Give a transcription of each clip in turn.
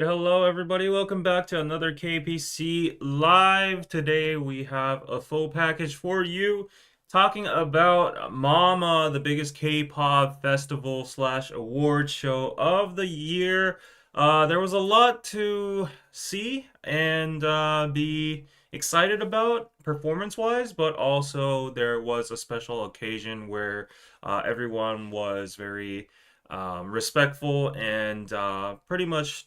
Hello, everybody. Welcome back to another KPC Live. Today we have a full package for you talking about Mama, the biggest K-pop festival slash award show of the year. There was a lot to see and be excited about performance-wise, but also there was a special occasion where everyone was very respectful and pretty much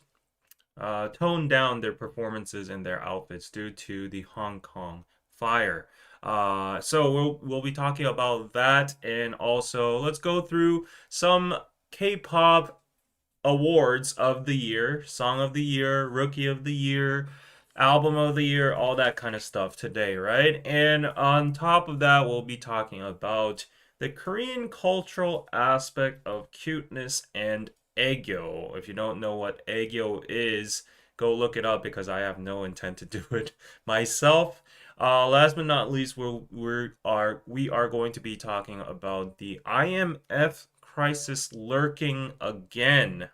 toned down their performances and their outfits due to the Hong Kong fire. So we'll be talking about that, and also let's go through some K-pop awards of the year, Song of the Year, Rookie of the Year, Album of the Year, all that kind of stuff today, right? And on top of that, we'll be talking about the Korean cultural aspect of cuteness and Aegyo. If you don't know what Aegyo is, go look it up because I have no intent to do it myself. Last but not least, we are going to be talking about the IMF crisis lurking again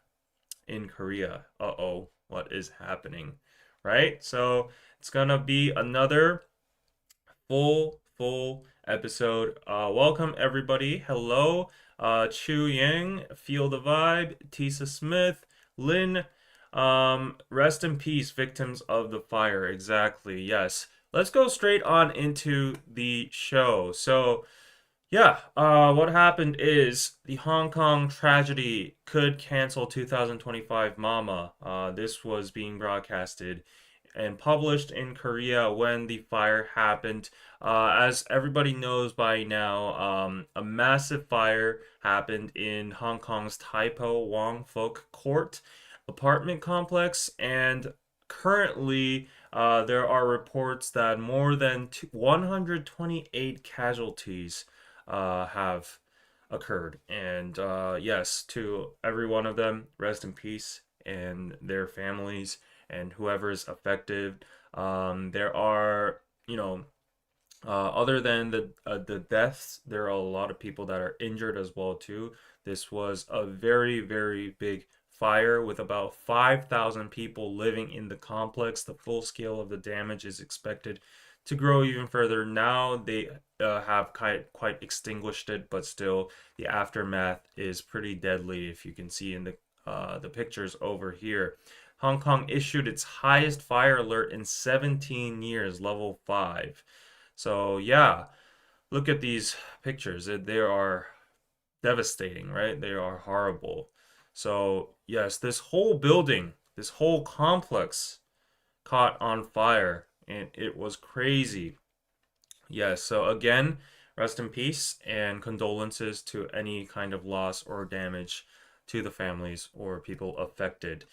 in Korea. Uh-oh, what is happening? Right? So it's gonna be another full episode. Welcome everybody. Hello, Chu Yang, Feel the Vibe, Tisa Smith, Lynn. Rest in peace, victims of the fire. Exactly. Yes. Let's go straight on into the show. So, yeah, what happened is the Hong Kong tragedy could cancel 2025 Mama. This was being broadcasted and published in Korea when the fire happened. As everybody knows by now, a massive fire happened in Hong Kong's Tai Po Wong Fuk Court apartment complex, and currently there are reports that more than 128 casualties have occurred. And yes, to every one of them, rest in peace, and their families and whoever is affected. There are, other than the deaths, there are a lot of people that are injured as well too. This was a very big fire with about 5,000 people living in the complex. The full scale of the damage is expected to grow even further. Now they have quite extinguished it, but still the aftermath is pretty deadly, if you can see in the pictures over here. Hong Kong issued its highest fire alert in 17 years, level 5. So yeah, look at these pictures. They are devastating, right? They are horrible. So yes, this whole building, this whole complex caught on fire, and it was crazy. Yes, so again, rest in peace and condolences to any kind of loss or damage to the families or people affected.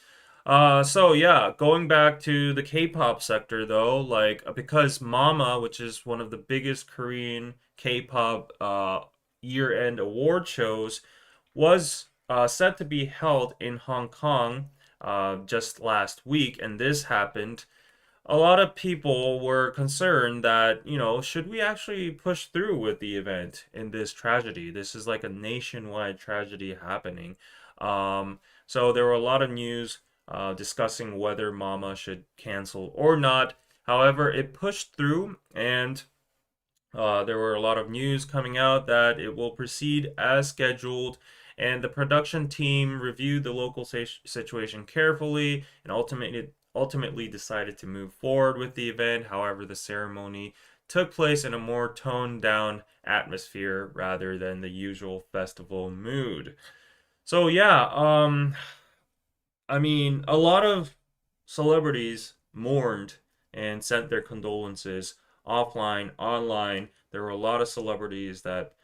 So yeah, going back to the K-pop sector though, like because Mama, which is one of the biggest Korean K-pop year-end award shows, was set to be held in Hong Kong just last week, and this happened. A lot of people were concerned that, should we actually push through with the event in this tragedy? This is like a nationwide tragedy happening. So there were a lot of news discussing whether Mama should cancel or not. However, it pushed through, and there were a lot of news coming out that it will proceed as scheduled. And the production team reviewed the local situation carefully and ultimately decided to move forward with the event. However, the ceremony took place in a more toned down atmosphere rather than the usual festival mood. So yeah, I mean, a lot of celebrities mourned and sent their condolences offline, online. There were a lot of celebrities that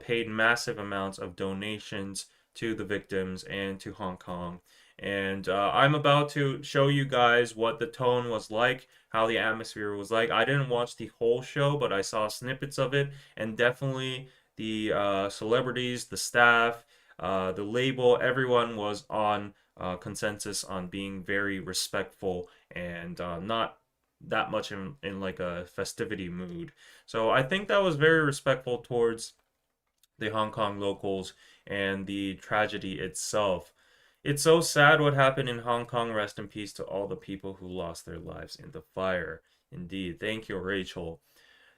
paid massive amounts of donations to the victims and to Hong Kong. And I'm about to show you guys what the tone was like, how the atmosphere was like. I didn't watch the whole show, but I saw snippets of it, and definitely the celebrities, the staff, the label, everyone was on consensus on being very respectful and not that much in like a festivity mood. So I think that was very respectful towards the Hong Kong locals and the tragedy itself. It's so sad what happened in Hong Kong. Rest in peace to all the people who lost their lives in the fire. Indeed. Thank you, Rachel.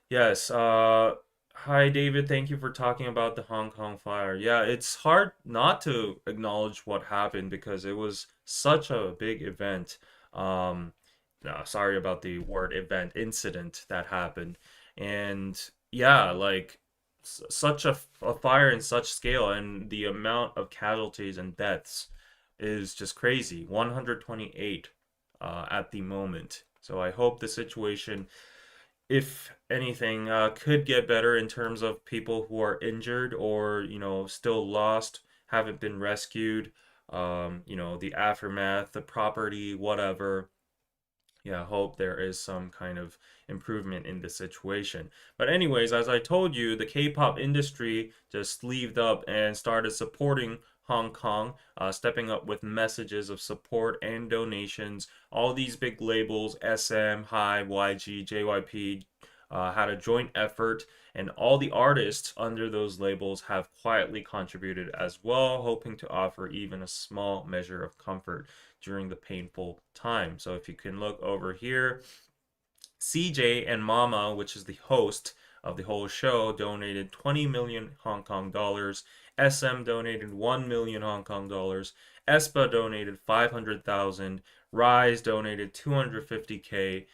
Yes, hi David, thank you for talking about the Hong Kong fire. Yeah, it's hard not to acknowledge what happened because it was such a big event. Um, no, sorry about the word event, incident that happened. And yeah, like such a fire in such scale and the amount of casualties and deaths is just crazy. 128 at the moment. So I hope the situation, if anything, could get better in terms of people who are injured or, still lost, haven't been rescued, the aftermath, the property, whatever. Yeah, hope there is some kind of improvement in the situation. But anyways, as I told you, the K-pop industry just sleeved up and started supporting Hong Kong, stepping up with messages of support and donations. All these big labels, SM, HYBE, YG, JYP, had a joint effort, and all the artists under those labels have quietly contributed as well, hoping to offer even a small measure of comfort during the painful time. So if you can look over here, CJ and Mama, which is the host of the whole show, donated 20 million Hong Kong dollars. SM donated 1 million Hong Kong dollars. ESPA donated 500,000. Rise donated 250K.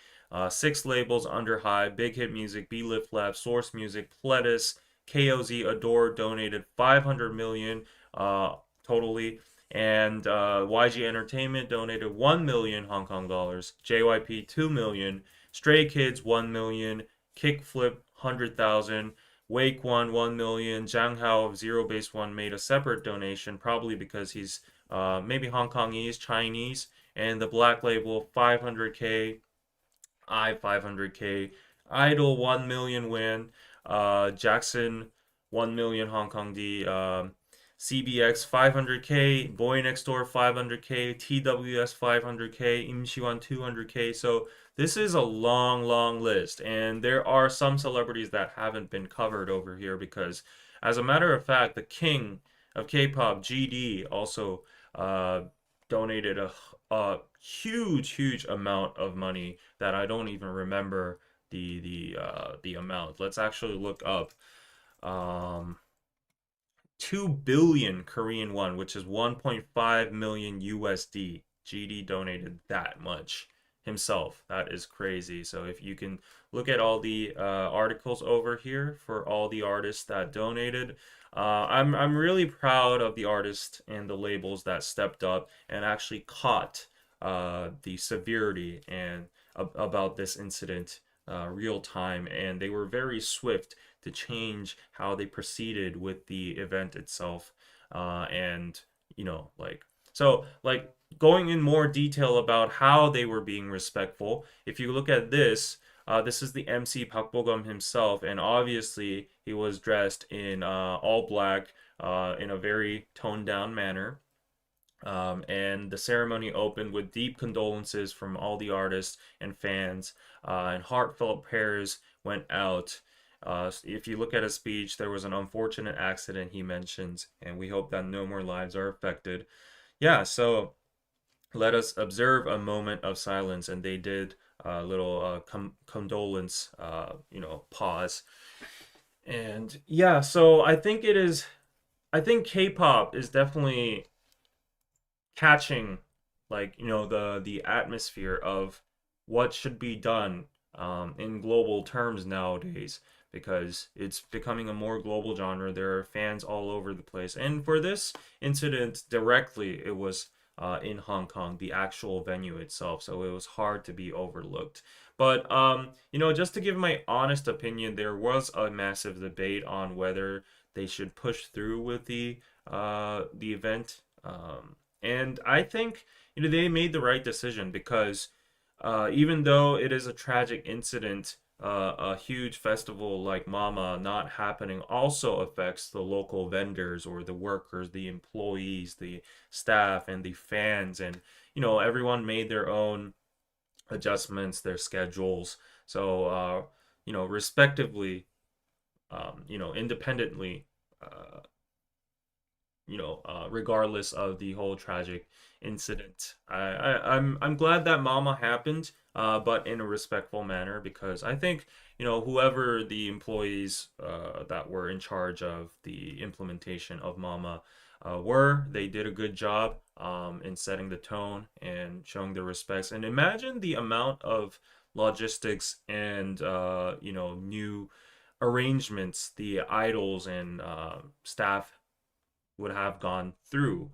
Six labels under High, Big Hit Music, B Lift Lab, Source Music, Pledis, KOZ Adore donated 500 million totally. And YG Entertainment donated 1 million Hong Kong dollars. JYP 2 million. Stray Kids 1 million. Kickflip 100,000. Wake One million. Zhang Hao of Zero Base One made a separate donation, probably because he's maybe Hong Kongese, Chinese. And the Black Label 500K. I 500K. Idol 1 million win. Jackson 1 million Hong Kong D. CBX 500K, Boy Next Door 500K, TWS 500K, Imshiwan 200K. So this is a long, long list, and there are some celebrities that haven't been covered over here because, as a matter of fact, the king of K-pop, GD, also uh, donated a huge, huge amount of money that I don't even remember the amount. Let's actually look up. Um, 2 billion Korean won, which is 1.5 million USD. GD donated that much himself. That is crazy. So if you can look at all the articles over here for all the artists that donated, I'm really proud of the artists and the labels that stepped up and actually caught the severity and about this incident real time, and they were very swift to change how they proceeded with the event itself. And, like going in more detail about how they were being respectful, if you look at this, this is the MC Park Bo-gum himself, and obviously he was dressed in all black in a very toned down manner. And the ceremony opened with deep condolences from all the artists and fans, and heartfelt prayers went out. If you look at his speech, there was an unfortunate accident he mentions, and we hope that no more lives are affected. Yeah, so let us observe a moment of silence, and they did a little condolence, pause. And yeah, so I think K-pop is definitely catching, like, the atmosphere of what should be done in global terms nowadays, because it's becoming a more global genre. There are fans all over the place, and for this incident directly, it was in Hong Kong, the actual venue itself, so it was hard to be overlooked. But just to give my honest opinion, there was a massive debate on whether they should push through with the event. And I think they made the right decision because even though it is a tragic incident, a huge festival like Mama not happening also affects the local vendors or the workers, the employees, the staff, and the fans, and everyone made their own adjustments, their schedules. So respectively, independently. Uh, regardless of the whole tragic incident. I'm glad that Mama happened, but in a respectful manner, because I think, whoever the employees that were in charge of the implementation of Mama they did a good job in setting the tone and showing their respects. And imagine the amount of logistics and new arrangements the idols and staff would have gone through.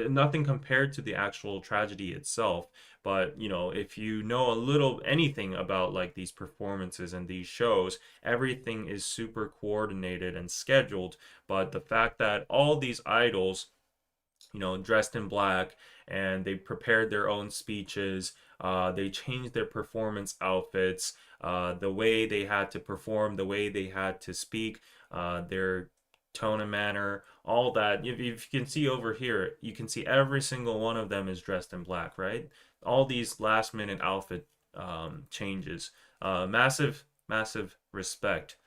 Nothing compared to the actual tragedy itself. But, if you know a little anything about like these performances and these shows, everything is super coordinated and scheduled. But the fact that all these idols, dressed in black, and they prepared their own speeches. They changed their performance outfits, the way they had to perform, the way they had to speak, their tone and manner, all that. If you can see over here, you can see every single one of them is dressed in black, right? All these last minute outfit changes. Massive, massive respect,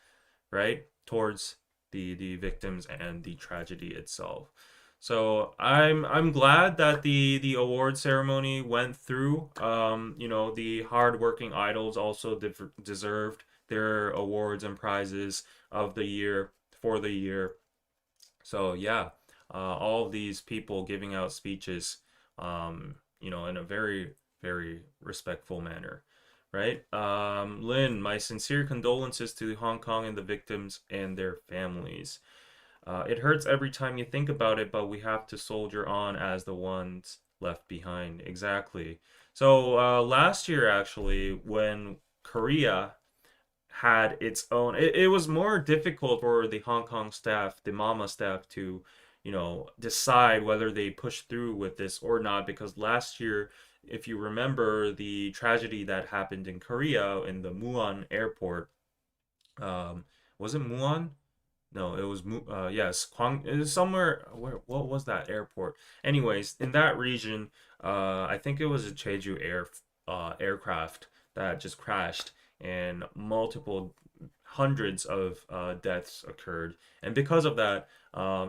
right? Towards the victims and the tragedy itself. So I'm glad that the award ceremony went through. The hardworking idols also deserved their awards and prizes of the year for the year. So yeah, all of these people giving out speeches, in a very, very respectful manner, right? Lynn, my sincere condolences to Hong Kong and the victims and their families. It hurts every time you think about it, but we have to soldier on as the ones left behind. Exactly. So last year, actually, when Korea had its own, it was more difficult for the Hong Kong staff, the Mama staff, to, decide whether they push through with this or not. Because last year, if you remember the tragedy that happened in Korea in the Muan airport, um, was it Muan? No, it was yes, it was somewhere where what was that airport? Anyways, in that region, I think it was a Jeju aircraft that just crashed and multiple hundreds of deaths occurred. And because of that,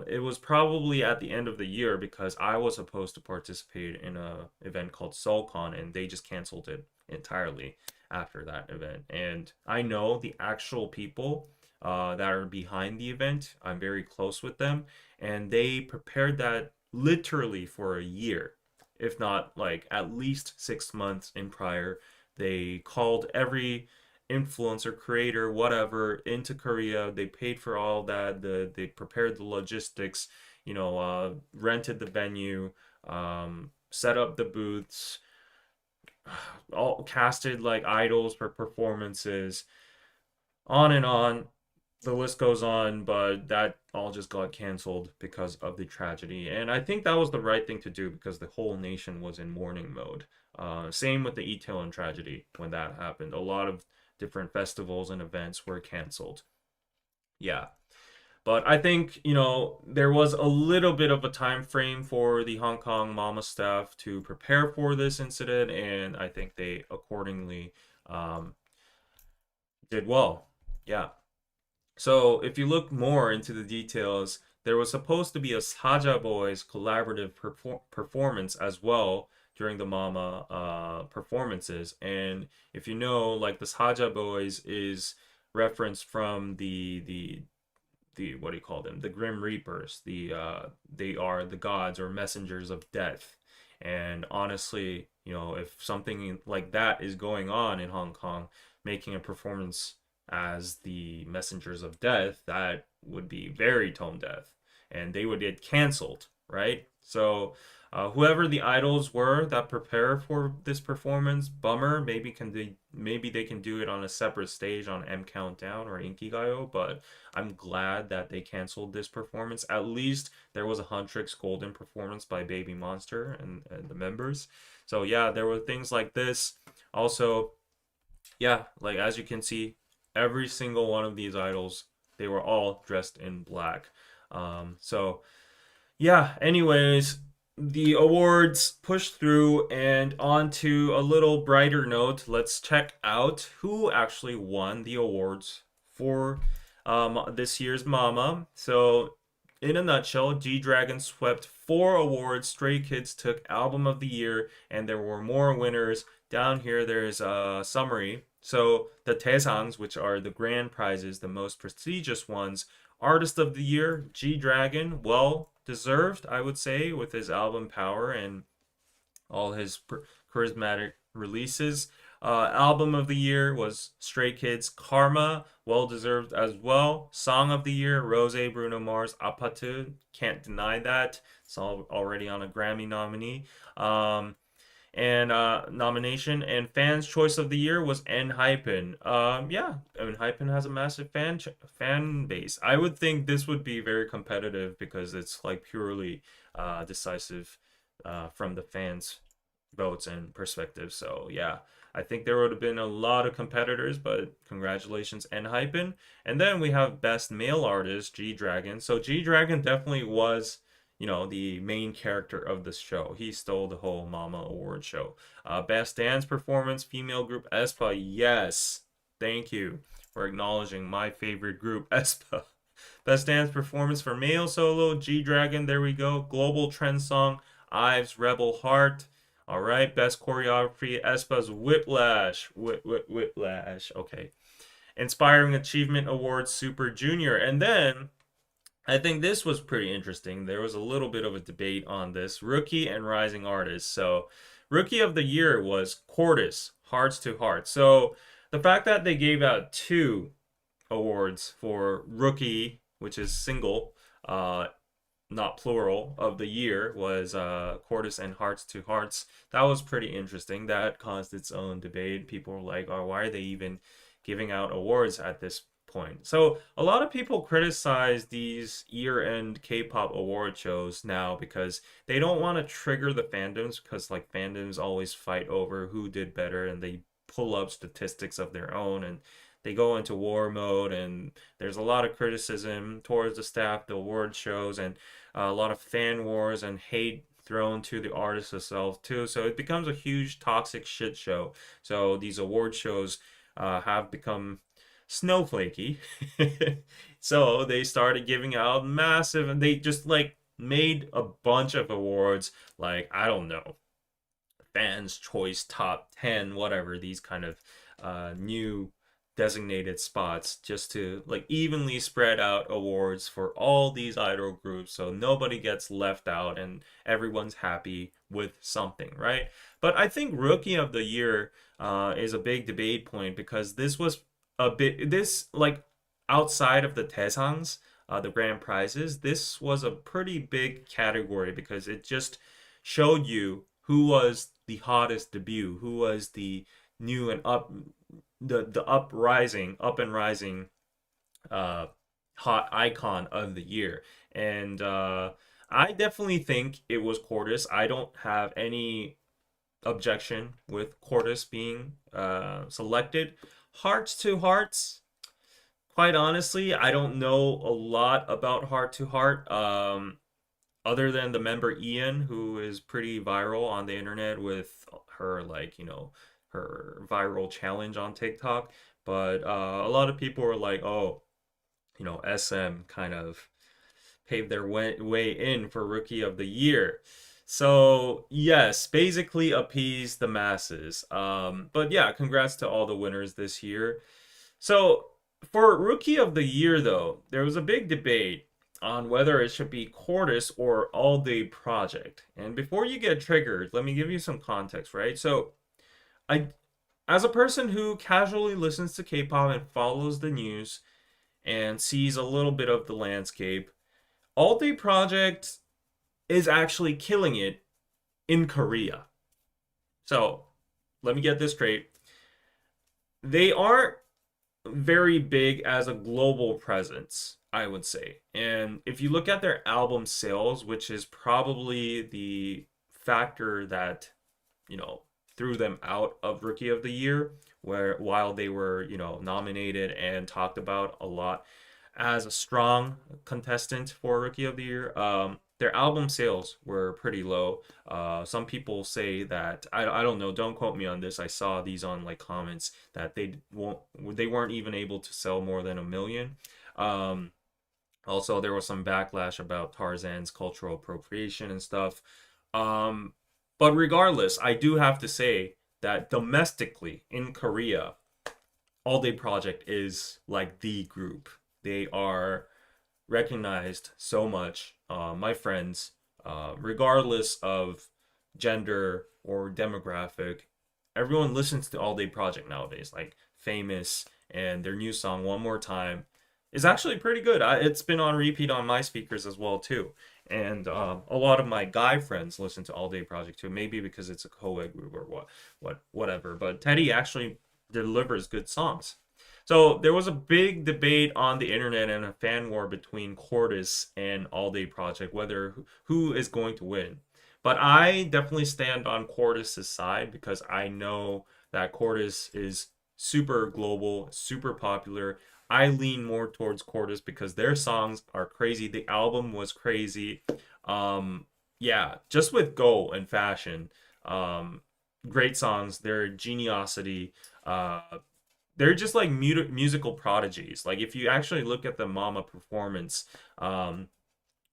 it was probably at the end of the year because I was supposed to participate in a event called SeoulCon and they just canceled it entirely after that event. And I know the actual people that are behind the event. I'm very close with them, and they prepared that literally for a year, if not like at least 6 months in prior. They called every influencer, creator, whatever into Korea. They paid for all that. They prepared the logistics. Rented the venue, set up the booths, all casted like idols for performances, on and on. The list goes on, but that all just got canceled because of the tragedy. And I think that was the right thing to do because the whole nation was in mourning mode. Same with the Itaewon tragedy when that happened. A lot of different festivals and events were canceled. Yeah. But I think, there was a little bit of a time frame for the Hong Kong Mama staff to prepare for this incident, and I think they accordingly um, did well. Yeah. So if you look more into the details, there was supposed to be a Saja Boys collaborative performance as well during the Mama performances. And if you know, like the Saja Boys is referenced from the what do you call them? The Grim Reapers. They are the gods or messengers of death. And honestly, if something like that is going on in Hong Kong, making a performance as the messengers of death, that would be very tone deaf, and they would get canceled, right? So, whoever the idols were that prepare for this performance, bummer. Maybe they can do it on a separate stage on M Countdown or Inkigayo, but I'm glad that they canceled this performance. At least there was a Huntrix Golden performance by Baby Monster and the members. So yeah, there were things like this. Also, yeah, like as you can see, every single one of these idols, they were all dressed in black. So yeah, anyways, the awards pushed through, and on to a little brighter note, let's check out who actually won the awards for this year's Mama. So in a nutshell, G-Dragon swept 4 awards. Stray Kids took Album of the Year, and there were more winners. Down here, there's a summary. So the Taesangs, which are the grand prizes, the most prestigious ones. Artist of the Year, G-Dragon, well deserved, I would say, with his album power and all his charismatic releases. Album of the year was Stray Kids Karma, well deserved as well. Song of the year, Rose, Bruno Mars, Apatu, can't deny that. It's already on a Grammy nominee. And nomination. And fans choice of the year was Hypen. Yeah, I mean Hypen has a massive fan base. I would think this would be very competitive because it's like purely decisive from the fans votes and perspectives. So yeah, I think there would have been a lot of competitors, but congratulations Hypen. And then we have best male artist G Dragon. So G Dragon definitely was, the main character of this show. He stole the whole Mama Award show. Best dance performance, female group aespa. Yes, thank you for acknowledging my favorite group, aespa. Best dance performance for male solo, G Dragon. There we go. Global trend song, Ives Rebel Heart. All right. Best choreography, aespa's Whiplash. Whiplash. Okay. Inspiring Achievement Award, Super Junior. And then I think this was pretty interesting. There was a little bit of a debate on this. Rookie and Rising Artist. So, Rookie of the Year was CORTIS, Hearts to Hearts. So, the fact that they gave out 2 awards for Rookie, which is single, not plural, of the year was CORTIS and Hearts to Hearts. That was pretty interesting. That caused its own debate. People were like, oh, why are they even giving out awards at this point? So a lot of people criticize these year-end K-pop award shows now because they don't want to trigger the fandoms, because like fandoms always fight over who did better, and they pull up statistics of their own, and they go into war mode, and there's a lot of criticism towards the staff, the award shows, and a lot of fan wars and hate thrown to the artist itself too. So it becomes a huge toxic shit show. So these award shows have become snowflakey. So they started giving out massive, and they just like made a bunch of awards, like, I don't know, fans choice top 10, whatever, these kind of new designated spots, just to like evenly spread out awards for all these idol groups so nobody gets left out and everyone's happy with something, right? But I think Rookie of the Year is a big debate point, because this was a bit, this like outside of the Taesangs, the grand prizes, this was a pretty big category because it just showed you who was the hottest debut, who was the new and up, the up and rising hot icon of the year. And I definitely think it was CORTIS. I don't have any objection with CORTIS being selected. Hearts to Hearts, quite honestly, I don't know a lot about Heart to Heart, other than the member Ian, who is pretty viral on the internet with her, like, her viral challenge on TikTok. But a lot of people were like, oh, SM kind of paved their way in for Rookie of the Year. So, yes, basically appease the masses. But yeah, congrats to all the winners this year. So, for Rookie of the Year, though, there was a big debate on whether it should be CORTIS or All Day Project. And before you get triggered, let me give you some context, right? So, I, as a person who casually listens to K-pop and follows the news and sees a little bit of the landscape, All Day Project is actually killing it in Korea. So, let me get this straight. They aren't very big as a global presence, I would say. And if you look at their album sales, which is probably the factor that, threw them out of Rookie of the Year, where while they were, nominated and talked about a lot as a strong contestant for Rookie of the Year, their album sales were pretty low. Some people say that, I don't know, don't quote me on this. I saw these on like comments that they weren't even able to sell more than 1 million. Also, there was some backlash about Tarzan's cultural appropriation and stuff. Um, but regardless, I do have to say that domestically in Korea, All Day Project is like the group. They are recognized so much. My friends, regardless of gender or demographic, everyone listens to All Day Project nowadays. Like Famous and their new song One More Time is actually pretty good. It's been on repeat on my speakers as well too. And a lot of my guy friends listen to All Day Project too. Maybe because it's a co-ed group or whatever. But Teddy actually delivers good songs. So there was a big debate on the internet and a fan war between Cortis and All Day Project whether who is going to win. But I definitely stand on Cortis's side because I know that Cortis is super global, super popular. I lean more towards Cortis because their songs are crazy. The album was crazy. Um, yeah, just with Go and Fashion, great songs. Their geniosity, uh, they're just like musical prodigies. Like if you actually look at the Mama performance, um,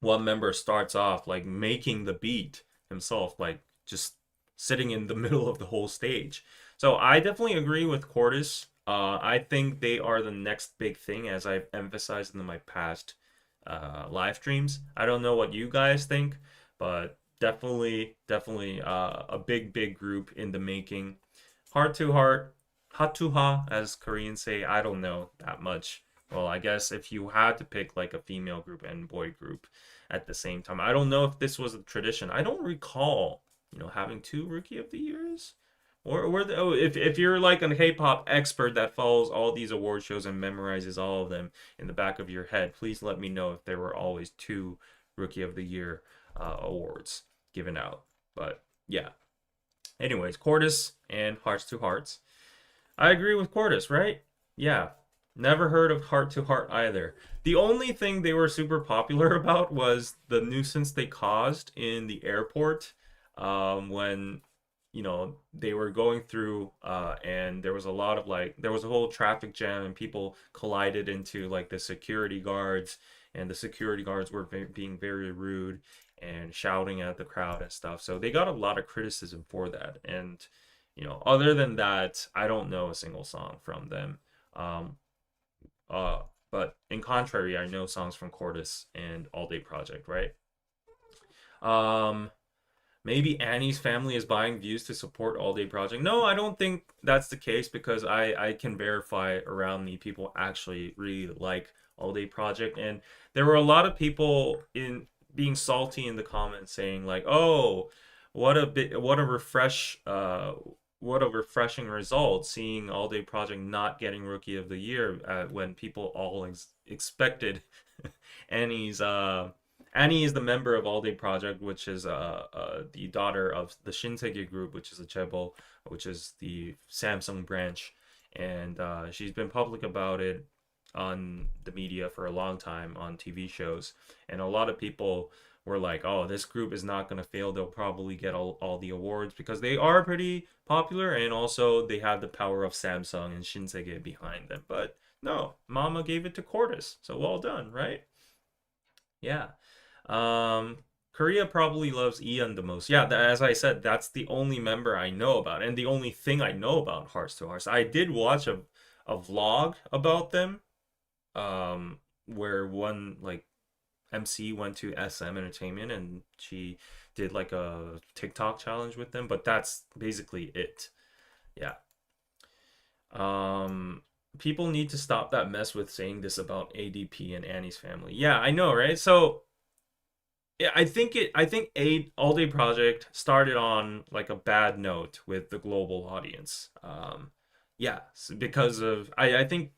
one member starts off like making the beat himself, like just sitting in the middle of the whole stage. So I definitely agree with Cordis. I think they are the next big thing, as I've emphasized in my past live streams. I don't know what you guys think, but definitely a big group in the making. Heart to heart, hatuha, as Koreans say. I don't know that much. Well, I guess if you had to pick like a female group and boy group at the same time, I don't know if this was a tradition. I don't recall, having two Rookie of the Years. Or if you're like a K-pop expert that follows all these award shows and memorizes all of them in the back of your head, please let me know if there were always two Rookie of the Year awards given out. But yeah. Anyways, Cordis and Hearts to Hearts. I agree with Cordis, right? Yeah. Never heard of Heart to Heart either. The only thing they were super popular about was the nuisance they caused in the airport when they were going through and there was a lot of like there was a whole traffic jam and people collided into like the security guards, and the security guards were being very rude and shouting at the crowd and stuff. So they got a lot of criticism for that. And other than that, I don't know a single song from them. Um, uh, but in contrary, I know songs from Cordis and All Day Project, right? Um, Maybe Annie's family is buying views to support All Day Project. No, I don't think that's the case because I can verify around me people actually really like All Day Project, and there were a lot of people in being salty in the comments saying like, "Oh, what a refreshing result seeing All Day Project not getting Rookie of the Year when people all expected Annie's Annie is the member of All Day Project, which is the daughter of the Shinsegae Group, which is a chaebol, which is the Samsung branch, and she's been public about it on the media for a long time on TV shows, and a lot of people were like, "Oh, this group is not gonna fail. They'll probably get all the awards because they are pretty popular, and also they have the power of Samsung and Shinsegae behind them." But no, Mama gave it to Cordis, so well done, right? Yeah. Um, Korea probably loves Ian the most. Yeah, as I said, that's the only member I know about, and the only thing I know about Hearts to Hearts. I did watch a vlog about them, where one like MC went to SM Entertainment and she did like a TikTok challenge with them, but that's basically it. Yeah. Um, People need to stop that mess with saying this about ADP and Annie's family. Yeah, I know, right? So yeah, I think a All Day Project started on like a bad note with the global audience. Yeah, because of I think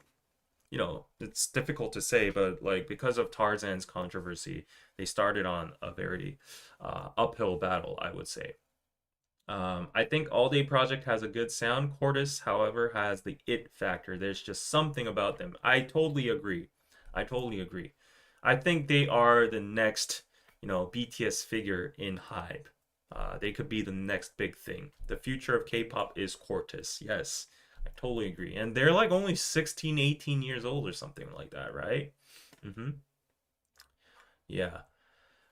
it's difficult to say, but like because of Tarzan's controversy, they started on a very uphill battle, I would say. I think All Day Project has a good sound. Cordis, however, has the it factor. There's just something about them. I totally agree. I totally agree. I think they are the next, BTS figure in hype. They could be the next big thing. The future of K-pop is Cortis. Yes, I totally agree. And they're like only 16, 18 years old or something like that, right? Mm-hmm. Yeah.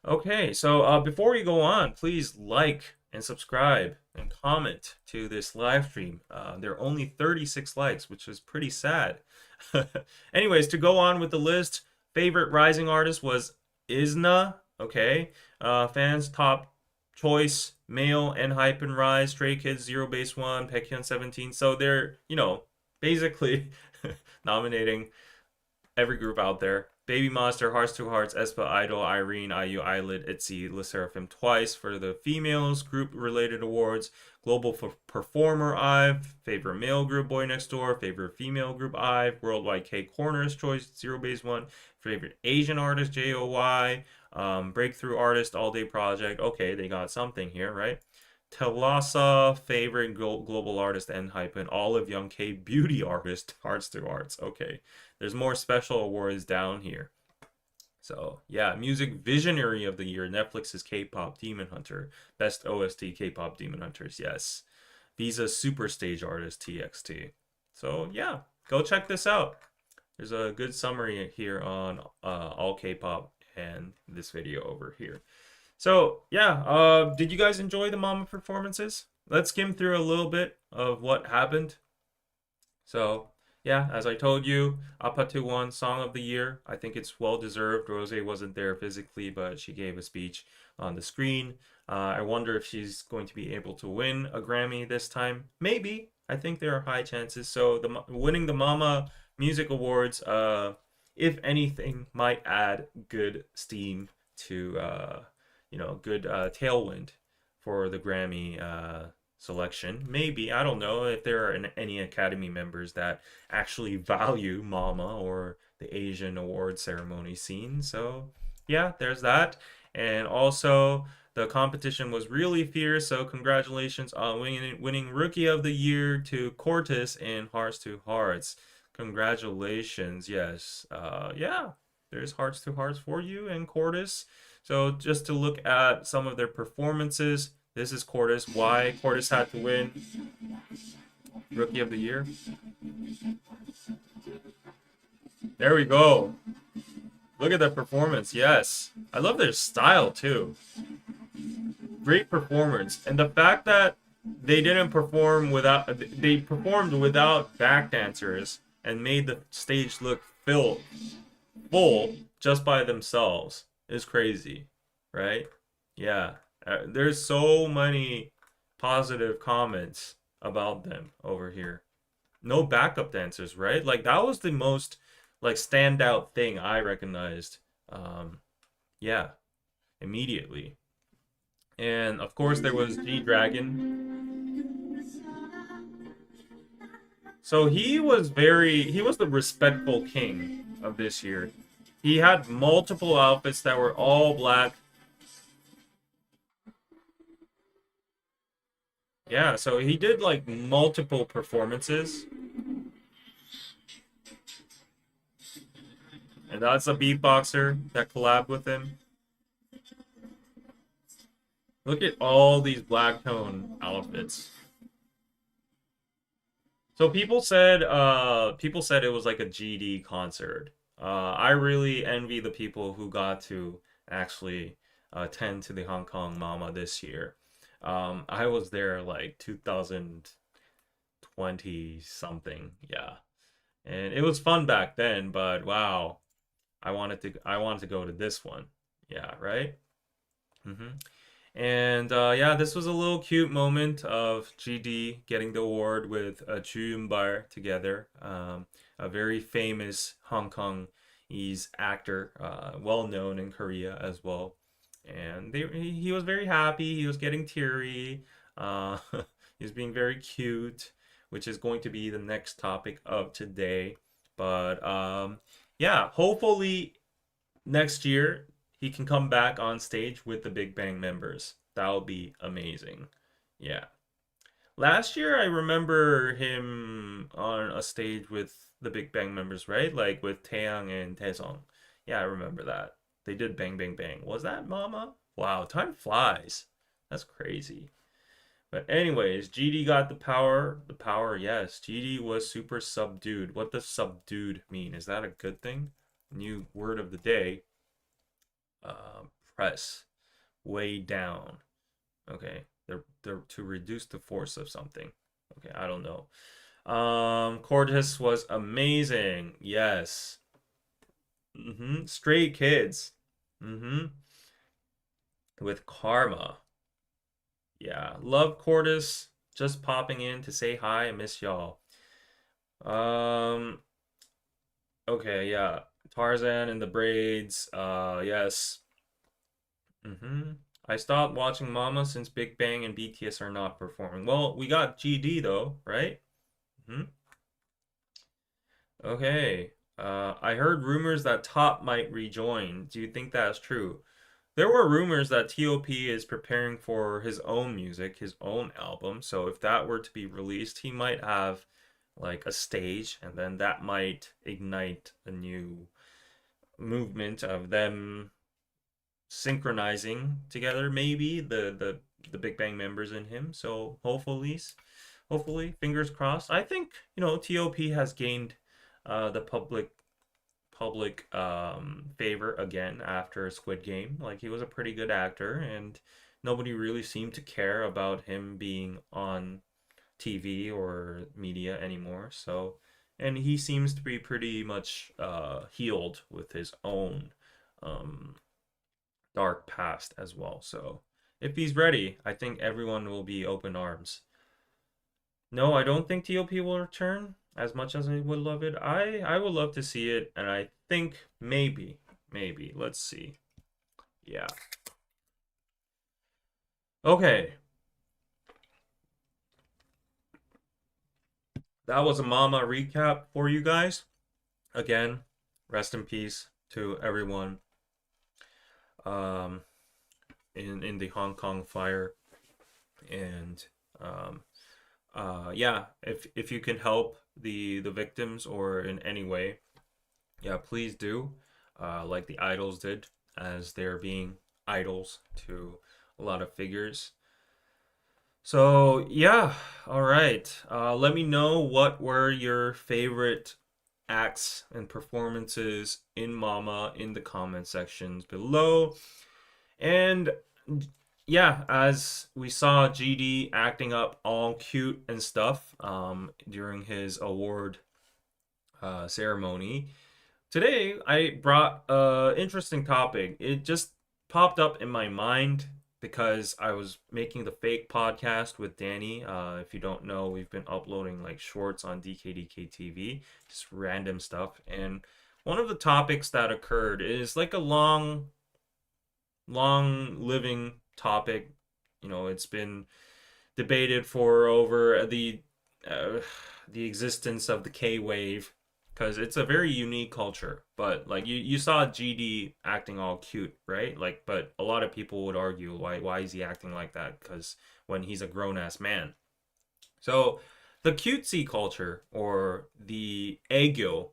Okay, so before we go on, please like and subscribe and comment to this live stream. There are only 36 likes, which is pretty sad. Anyways, to go on with the list, favorite rising artist was Isna. Okay, fans top choice male and hype and rise, Stray Kids, Zero Base One, Baekhyun 17. So they're basically nominating every group out there. Baby Monster, Hearts to Hearts, aespa, Idol, Irene, IU, Eyelid, ITZY, LE SSERAFIM twice for the females group related awards. Global Performer IVE, favorite male group Boy Next Door, favorite female group IVE, Worldwide K Corner's Choice, Zero Base One, favorite Asian artist JOY, breakthrough artist All Day Project. Okay, they got something here, right? Telasa, favorite global artist and hype, and Olive Young K beauty artist, Hearts to Hearts. Okay, there's more special awards down here. So yeah, music visionary of the year, Netflix's K-pop Demon Hunter, best OST K-pop Demon Hunters. Yes, Visa super stage artist TXT. So yeah, go check this out. There's a good summary here on all K-pop and this video over here. So yeah, did you guys enjoy the Mama performances? Let's skim through a little bit of what happened. So yeah, as I told you, Apatu won Song of the Year. I think it's well deserved. Rose wasn't there physically, but she gave a speech on the screen. I wonder if she's going to be able to win a Grammy this time. Maybe. I think there are high chances. So winning the Mama Music Awards, if anything, might add good steam to good tailwind for the Grammy selection. Maybe, I don't know if there are any Academy members that actually value Mama or the Asian award ceremony scene. So yeah, there's that. And also, the competition was really fierce, so congratulations on winning Rookie of the Year to CORTIS in Hearts to Hearts. Congratulations, yes. Yeah, there's Hearts to Hearts for you and CORTIS. So just to look at some of their performances, this is CORTIS. Why CORTIS had to win Rookie of the Year. There we go. Look at that performance. Yes. I love their style too. Great performance. And the fact that they didn't perform without, they performed without back dancers and made the stage look full just by themselves is crazy, right? Yeah. There's so many positive comments about them over here. No backup dancers, right? Like that was the most like standout thing I recognized. Yeah, immediately. And of course there was G-Dragon. So he was the respectful king of this year. He had multiple outfits that were all black. Yeah, so he did like multiple performances. And that's a beatboxer that collabed with him. Look at all these black tone outfits. So people said it was like a GD concert. I really envy the people who got to actually attend to the Hong Kong Mama this year. I was there like 2020 something, yeah. And it was fun back then, but wow, I wanted to go to this one. Yeah, right? And yeah, this was a little cute moment of GD getting the award with Bar together, a very famous Hong Kongese actor, well known in Korea as well. And he was very happy. He was getting teary. He was being very cute, which is going to be the next topic of today. But yeah, hopefully next year he can come back on stage with the Big Bang members. That would be amazing. Yeah. Last year, I remember him on a stage with the Big Bang members, right? Like with Taeyang and Taesung. Yeah, I remember that. They did Bang Bang Bang. Was that Mama? Wow, time flies. That's crazy. But anyways, GD got the power. The power, yes. GD was super subdued. What does subdued mean? Is that a good thing? New word of the day. Uh, press way down. Okay, they're to reduce the force of something. Okay, I don't know. Cortis was amazing. Yes. Stray Kids. Mm-hmm. With Karma. Yeah. Love Cortis. Just popping in to say hi. I miss y'all. Um. Okay. Yeah. Tarzan and the Braids. Yes. Mm-hmm. I stopped watching Mama since Big Bang and BTS are not performing. Well, we got GD though, right? Hmm. Okay. I heard rumors that Top might rejoin. Do you think that's true? There were rumors that TOP is preparing for his own music, his own album. So if that were to be released, he might have like a stage, and then that might ignite a new movement of them synchronizing together, maybe the Big Bang members and him. So hopefully, fingers crossed. I think TOP has gained the public favor again after Squid Game. Like he was a pretty good actor, and nobody really seemed to care about him being on TV or media anymore. So, and he seems to be pretty much healed with his own um, dark past as well. So, if he's ready, I think everyone will be open arms. No, I don't think TOP will return as much as I would love it. I would love to see it, and I think maybe. Let's see. Yeah. Okay. That was a Mama recap for you guys. Again, rest in peace to everyone um in the Hong Kong fire. And um yeah, if you can help the victims or in any way, yeah, please do, like the idols did, as they're being idols to a lot of figures. So yeah, all right. Let me know what were your favorite acts and performances in Mama in the comment sections below. And yeah, as we saw GD acting up all cute and stuff during his award ceremony. Today, I brought an interesting topic. It just popped up in my mind because I was making the fake podcast with Danny. If you don't know, we've been uploading like shorts on DKDKTV, just random stuff. And one of the topics that occurred is like a long living topic. It's been debated for over uh, the existence of the K wave because it's a very unique culture. But like you saw GD acting all cute, right? Like, but a lot of people would argue why is he acting like that? Because when he's a grown ass man. So the cutesy culture or the Aegyo,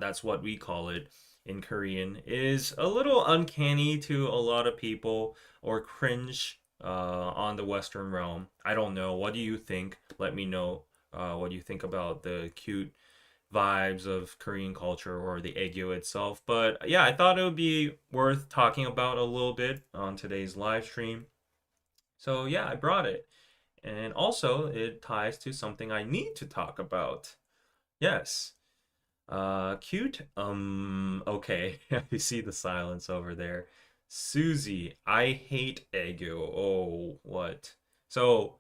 that's what we call it in Korean, is a little uncanny to a lot of people or cringe on the Western realm. I don't know. What do you think? Let me know what you think about the cute vibes of Korean culture or the Aegyo itself. But yeah, I thought it would be worth talking about a little bit on today's live stream. So yeah, I brought it. And also, it ties to something I need to talk about. Yes. Cute. Okay. You see the silence over there. Susie, I hate Aegyo. Oh, what? So,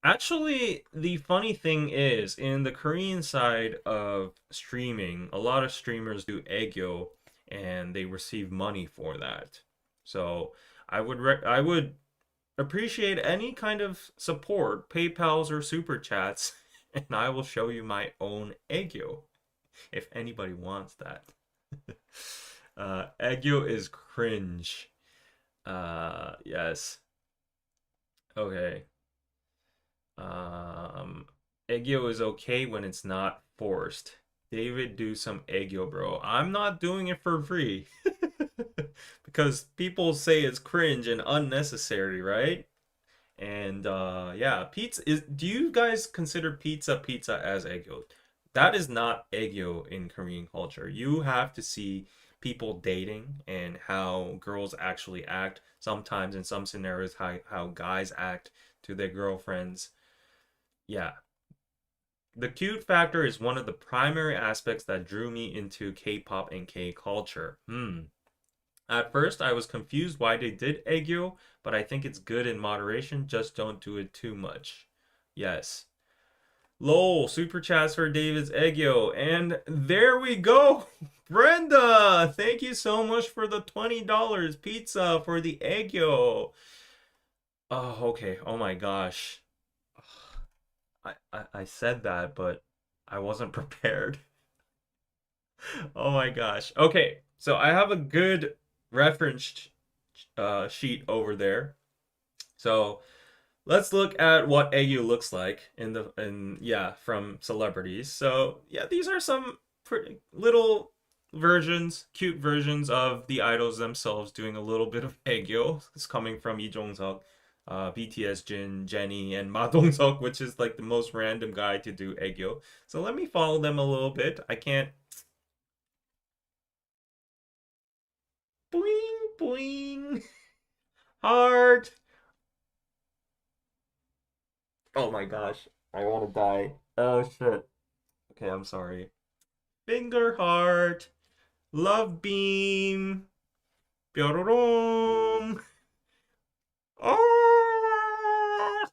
actually, the funny thing is, in the Korean side of streaming, a lot of streamers do Aegyo and they receive money for that. So, I would appreciate any kind of support, PayPal's or super chats, and I will show you my own Aegyo if anybody wants that. Aegyo is cringe. Yes. Okay. Um, Aegyo is okay when it's not forced. David, do some Aegyo, bro. I'm not doing it for free. Because people say it's cringe and unnecessary, right? And yeah, pizza is. Do you guys consider pizza as Aegyo? That is not Aegyo in Korean culture. You have to see people dating and how girls actually act. Sometimes in some scenarios, how guys act to their girlfriends. Yeah, the cute factor is one of the primary aspects that drew me into K-pop and K-culture. At first, I was confused why they did Aegyo, but I think it's good in moderation. Just don't do it too much. Yes. Lol, super chats for David's Aegyo. And there we go. Brenda, thank you so much for the $20 pizza for the Aegyo. Oh, okay. Oh my gosh. I said that, but I wasn't prepared. Oh my gosh. Okay, so I have a good reference sheet over there. So let's look at what AU looks like yeah, from celebrities. So yeah, these are some pretty little versions, cute versions of the idols themselves doing a little bit of Aegyo. It's coming from Lee Jong-suk, BTS Jin, Jennie, and Ma Dong-seok, which is like the most random guy to do Aegyo. So let me follow them a little bit. I can't. Bling bling. Heart. Oh my gosh. I want to die. Oh shit. Okay, I'm sorry. Finger heart. Love beam. Pyororong. Oh!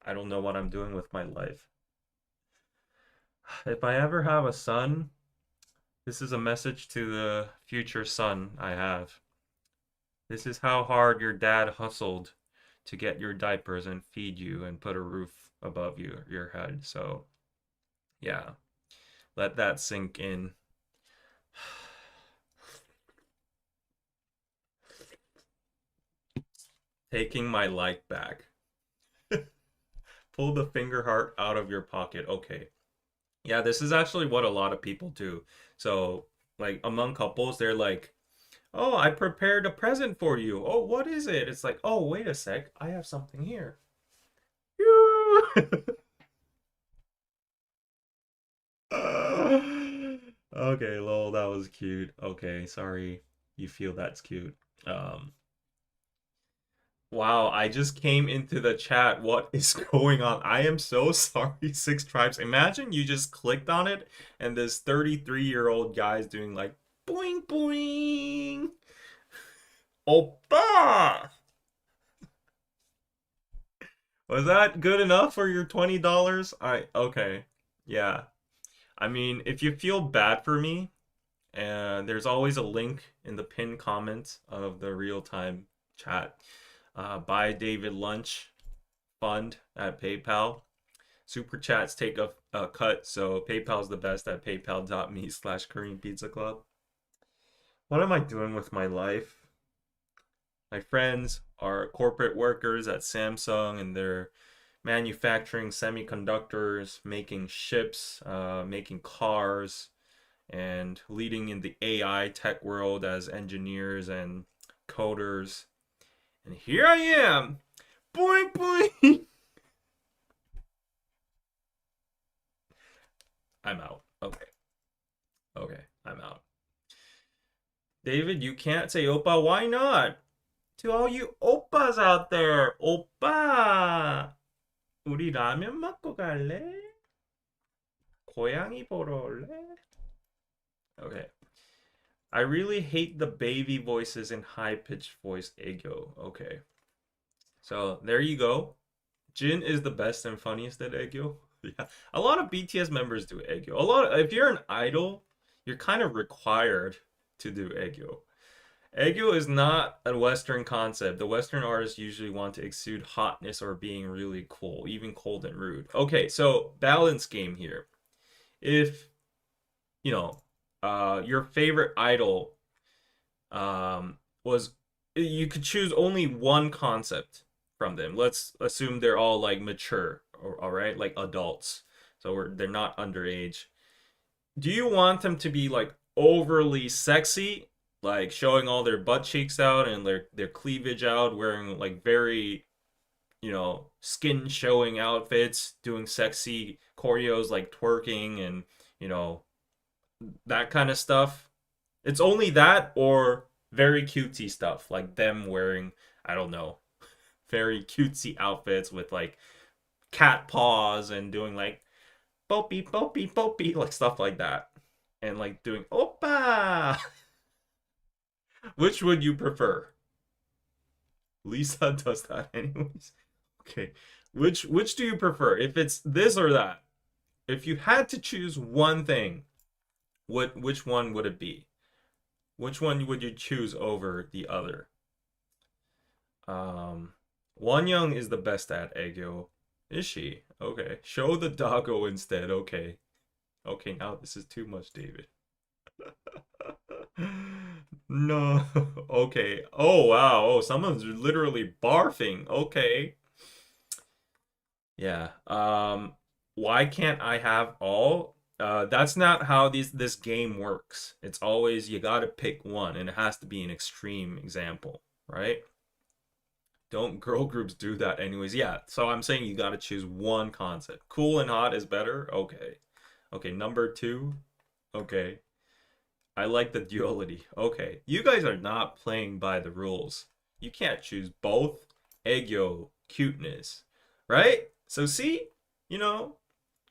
I don't know what I'm doing with my life. If I ever have a son, this is a message to the future son I have. This is how hard your dad hustled to get your diapers and feed you and put a roof above your head. So, yeah, let that sink in. Taking my life back. Pull the finger heart out of your pocket. Okay. Yeah, this is actually what a lot of people do. So, like among couples, they're like, "Oh, I prepared a present for you. Oh, what is it?" It's like, "Oh, wait a sec. I have something here." Okay, lol, that was cute. Okay, sorry you feel that's cute. Um, wow, I just came into the chat. What is going on? I am so sorry, Six Tribes. Imagine you just clicked on it and this 33-year-old guy is doing like boing boing. Oppa! Was that good enough for your $20? Okay. Yeah. I mean, if you feel bad for me, and there's always a link in the pinned comment of the real-time chat. Buy David lunch fund at PayPal. Super chats take a cut, so PayPal's the best at paypal.me/koreanpizzaclub. What am I doing with my life? My friends are corporate workers at Samsung, and they're manufacturing semiconductors, making ships, making cars, and leading in the AI tech world as engineers and coders. And here I am. Boing boing. I'm out. Okay. Okay, I'm out. David, you can't say oppa. Why not? To all you oppas out there. oppa. 우리 라면 먹고 갈래? 고양이 보러 올래? Okay. I really hate the baby voices and high-pitched voice Aegyo. Okay. So there you go. Jin is the best and funniest at Aegyo. Yeah. A lot of BTS members do Aegyo. If you're an idol, you're kind of required to do Aegyo. Aegyo is not a Western concept. The Western artists usually want to exude hotness or being really cool, even cold and rude. Okay, so balance game here. If you know, your favorite idol was you could choose only one concept from them. Let's assume they're all like mature, all right, like adults. So they're not underage. Do you want them to be like overly sexy, like showing all their butt cheeks out and their cleavage out, wearing like very, skin showing outfits, doing sexy choreos like twerking and, that kind of stuff? It's only that or very cutesy stuff, like them wearing, I don't know, very cutesy outfits with like cat paws and doing like boppy, boppy, boppy, like stuff like that. And like doing oppa. Which would you prefer? Lisa does that anyways. Okay. Which do you prefer? If it's this or that? If you had to choose one thing, which one would it be? Which one would you choose over the other? Um Wonyoung is the best at Aegyo. Is she? Okay. Show the doggo instead. Okay. Okay, now this is too much, David. No. Okay. Oh wow. Oh, someone's literally barfing. Okay. Yeah. Why can't I have all? That's not how this game works. It's always you gotta pick one, and it has to be an extreme example, right? Don't girl groups do that anyways? Yeah. So I'm saying you gotta choose one concept. Cool and hot is better. Okay. Okay. Number two. Okay. I like the duality. Okay. You guys are not playing by the rules. You can't choose both. Aegyo, cuteness, right? So see, you know,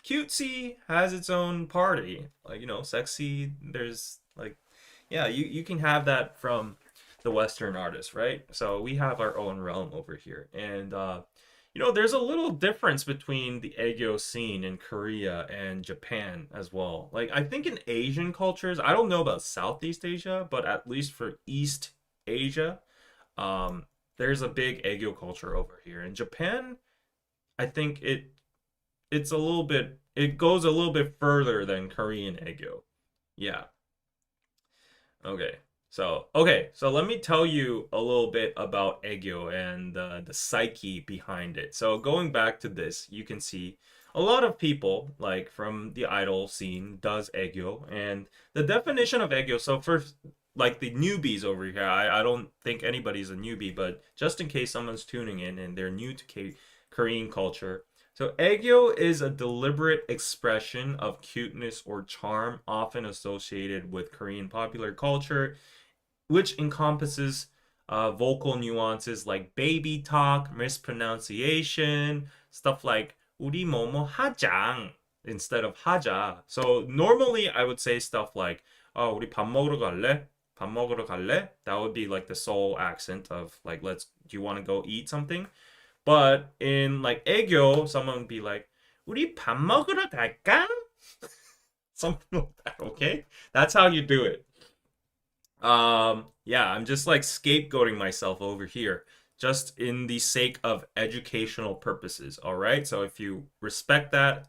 cutesy has its own party. Like, sexy, there's like, yeah, you can have that from the Western artists, right? So we have our own realm over here. And there's a little difference between the Aegyo scene in Korea and Japan as well. Like I think in Asian cultures, I don't know about Southeast Asia, but at least for East Asia, um, there's a big Aegyo culture over here. In Japan, I think it goes a little bit further than Korean Aegyo. Yeah. Okay, so let me tell you a little bit about Aegyo and the psyche behind it. So going back to this, you can see a lot of people, like from the idol scene, does Aegyo, and the definition of Aegyo. So for like the newbies over here, I don't think anybody's a newbie, but just in case someone's tuning in and they're new to Korean culture. So Aegyo is a deliberate expression of cuteness or charm, often associated with Korean popular culture, which encompasses vocal nuances like baby talk, mispronunciation, stuff like 우리 뭐뭐 하장 instead of 하자. So normally I would say stuff like 우리 밥 먹으러 갈래? 밥 먹으러 갈래? That would be like the Seoul accent of like do you want to go eat something? But in like Aegyo, someone would be like 우리 밥 먹으러 갈까? Something like that, okay? That's how you do it. Yeah, I'm just like scapegoating myself over here, just in the sake of educational purposes, all right? So if you respect that,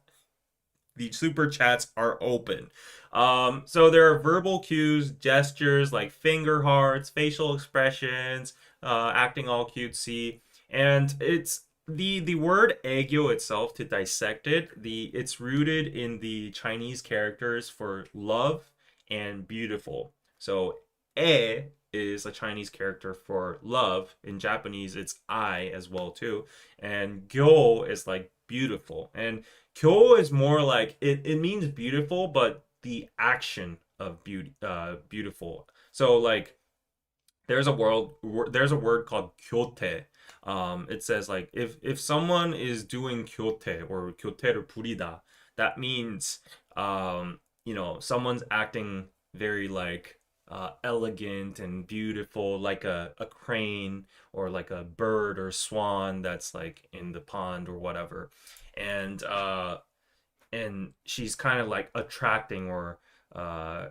the super chats are open. So there are verbal cues, gestures like finger hearts, facial expressions, acting all cutesy, and it's the word aegyo itself to dissect it. It's rooted in the Chinese characters for love and beautiful. So e is a Chinese character for love. In Japanese, it's I as well too, and gyo is like beautiful, and kyo is more like it means beautiful, but the action of beautiful. So like there's a word called kyote. It says like if someone is doing kyote or kyote를 부리다, that means someone's acting very like elegant and beautiful, like a crane or like a bird or swan that's like in the pond or whatever, and she's kind of like attracting or uh,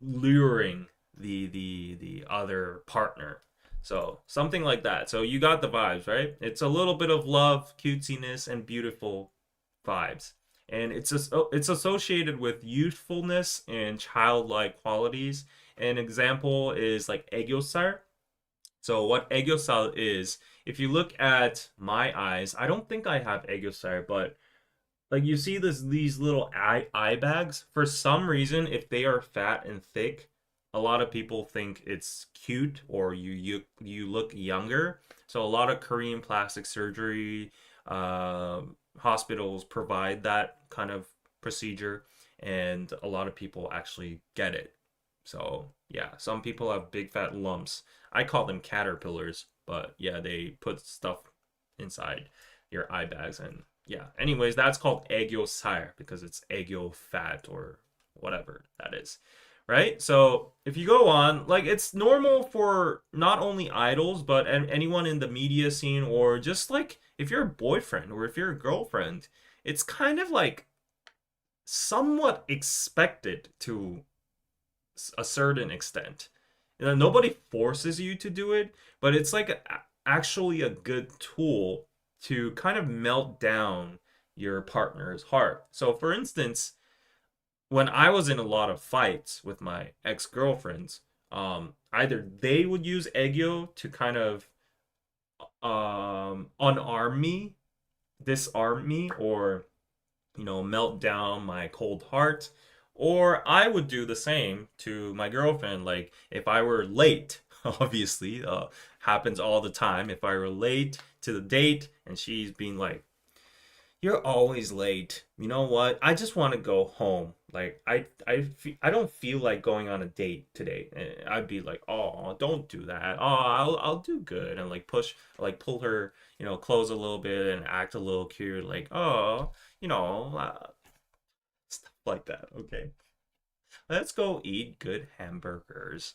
luring the other partner. So something like that. So you got the vibes, right? It's a little bit of love, cutesiness, and beautiful vibes. And it's associated with youthfulness and childlike qualities. An example is like aegyosal. So what aegyosal is, if you look at my eyes, I don't think I have aegyosal, but like you see these little eye bags. For some reason, if they are fat and thick, a lot of people think it's cute or you look younger. So a lot of Korean plastic surgery hospitals provide that kind of procedure, and a lot of people actually get it. So yeah, some people have big fat lumps. I call them caterpillars, but yeah, they put stuff inside your eye bags and yeah. Anyways, that's called Aegyo sire because it's Aegyo fat or whatever that is. Right? So if you go on, like it's normal for not only idols, but anyone in the media scene or just like if you're a boyfriend or if you're a girlfriend, it's kind of like somewhat expected to a certain extent. You know, nobody forces you to do it, but it's like actually a good tool to kind of melt down your partner's heart. So, for instance, when I was in a lot of fights with my ex-girlfriends, either they would use Aegyo to kind of unarm me, disarm me, or melt down my cold heart. Or I would do the same to my girlfriend. Like if I were late, obviously, happens all the time. If I were late to the date and she's being like, "You're always late. You know what? I just want to go home. Like I don't feel like going on a date today." And I'd be like, "Oh, don't do that. Oh, I'll do good." And like pull her, clothes a little bit and act a little cute. Like, "Oh, you know, stuff like that." Okay, let's go eat good hamburgers.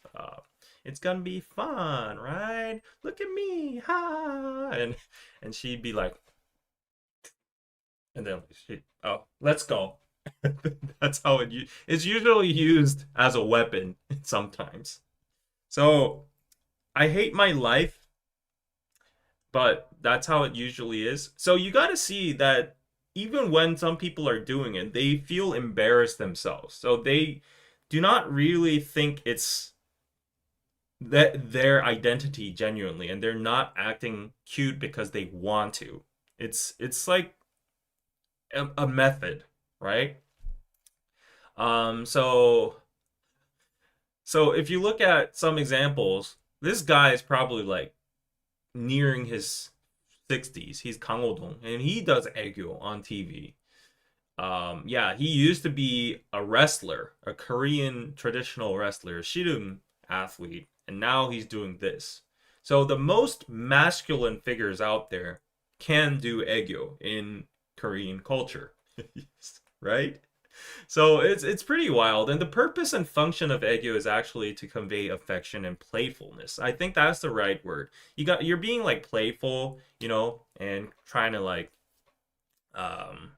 It's gonna be fun, right? Look at me, ha! And she'd be like, and then oh, let's go. That's how it's usually used as a weapon sometimes. So I hate my life, but that's how it usually is. So you got to see that even when some people are doing it, they feel embarrassed themselves. So they do not really think it's that their identity genuinely, and they're not acting cute because they want to. It's like a method, right? So if you look at some examples, this guy is probably like nearing his 60s. He's Kang Ho-dong, and he does Aegyo on TV. Yeah, he used to be a wrestler, a Korean traditional wrestler, a Shirum athlete, and now he's doing this. So the most masculine figures out there can do Aegyo in Korean culture, right? So it's pretty wild, and the purpose and function of Aegyo is actually to convey affection and playfulness. I think that's the right word. You're being like playful, and trying to like um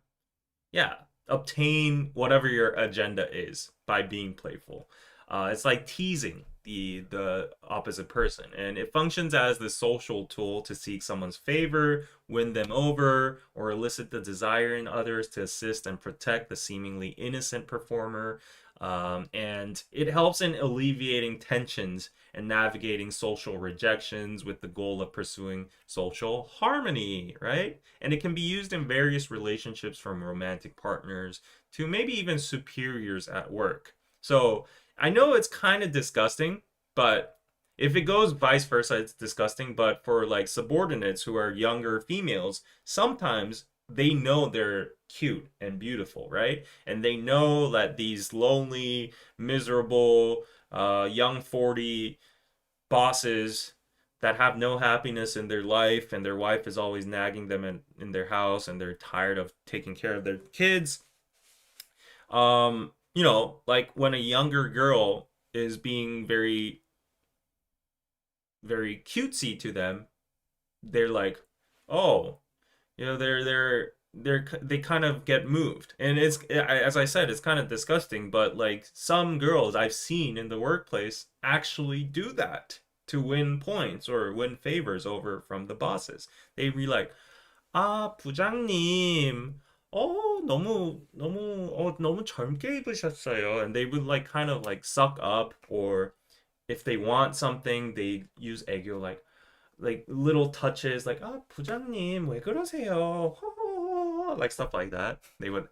yeah, obtain whatever your agenda is by being playful. It's like teasing the opposite person, and it functions as the social tool to seek someone's favor, win them over, or elicit the desire in others to assist and protect the seemingly innocent performer. And it helps in alleviating tensions and navigating social rejections with the goal of pursuing social harmony, right? And it can be used in various relationships from romantic partners to maybe even superiors at work. So I know it's kind of disgusting, but if it goes vice versa, it's disgusting. But for like subordinates who are younger females, sometimes they know they're cute and beautiful, right? And they know that these lonely, miserable, young 40 bosses that have no happiness in their life and their wife is always nagging them in their house and they're tired of taking care of their kids. Like when a younger girl is being very, very cutesy to them, they're like, oh, they kind of get moved, and it's as I said, it's kind of disgusting, but like some girls I've seen in the workplace actually do that to win points or win favors over from the bosses. They be like, 아, 부장님, 너무 젊게 입으셨어요. And they would like kind of like suck up, or if they want something, they use 애교 like little touches like 아, 부장님, 왜 그러세요? Like stuff like that. They would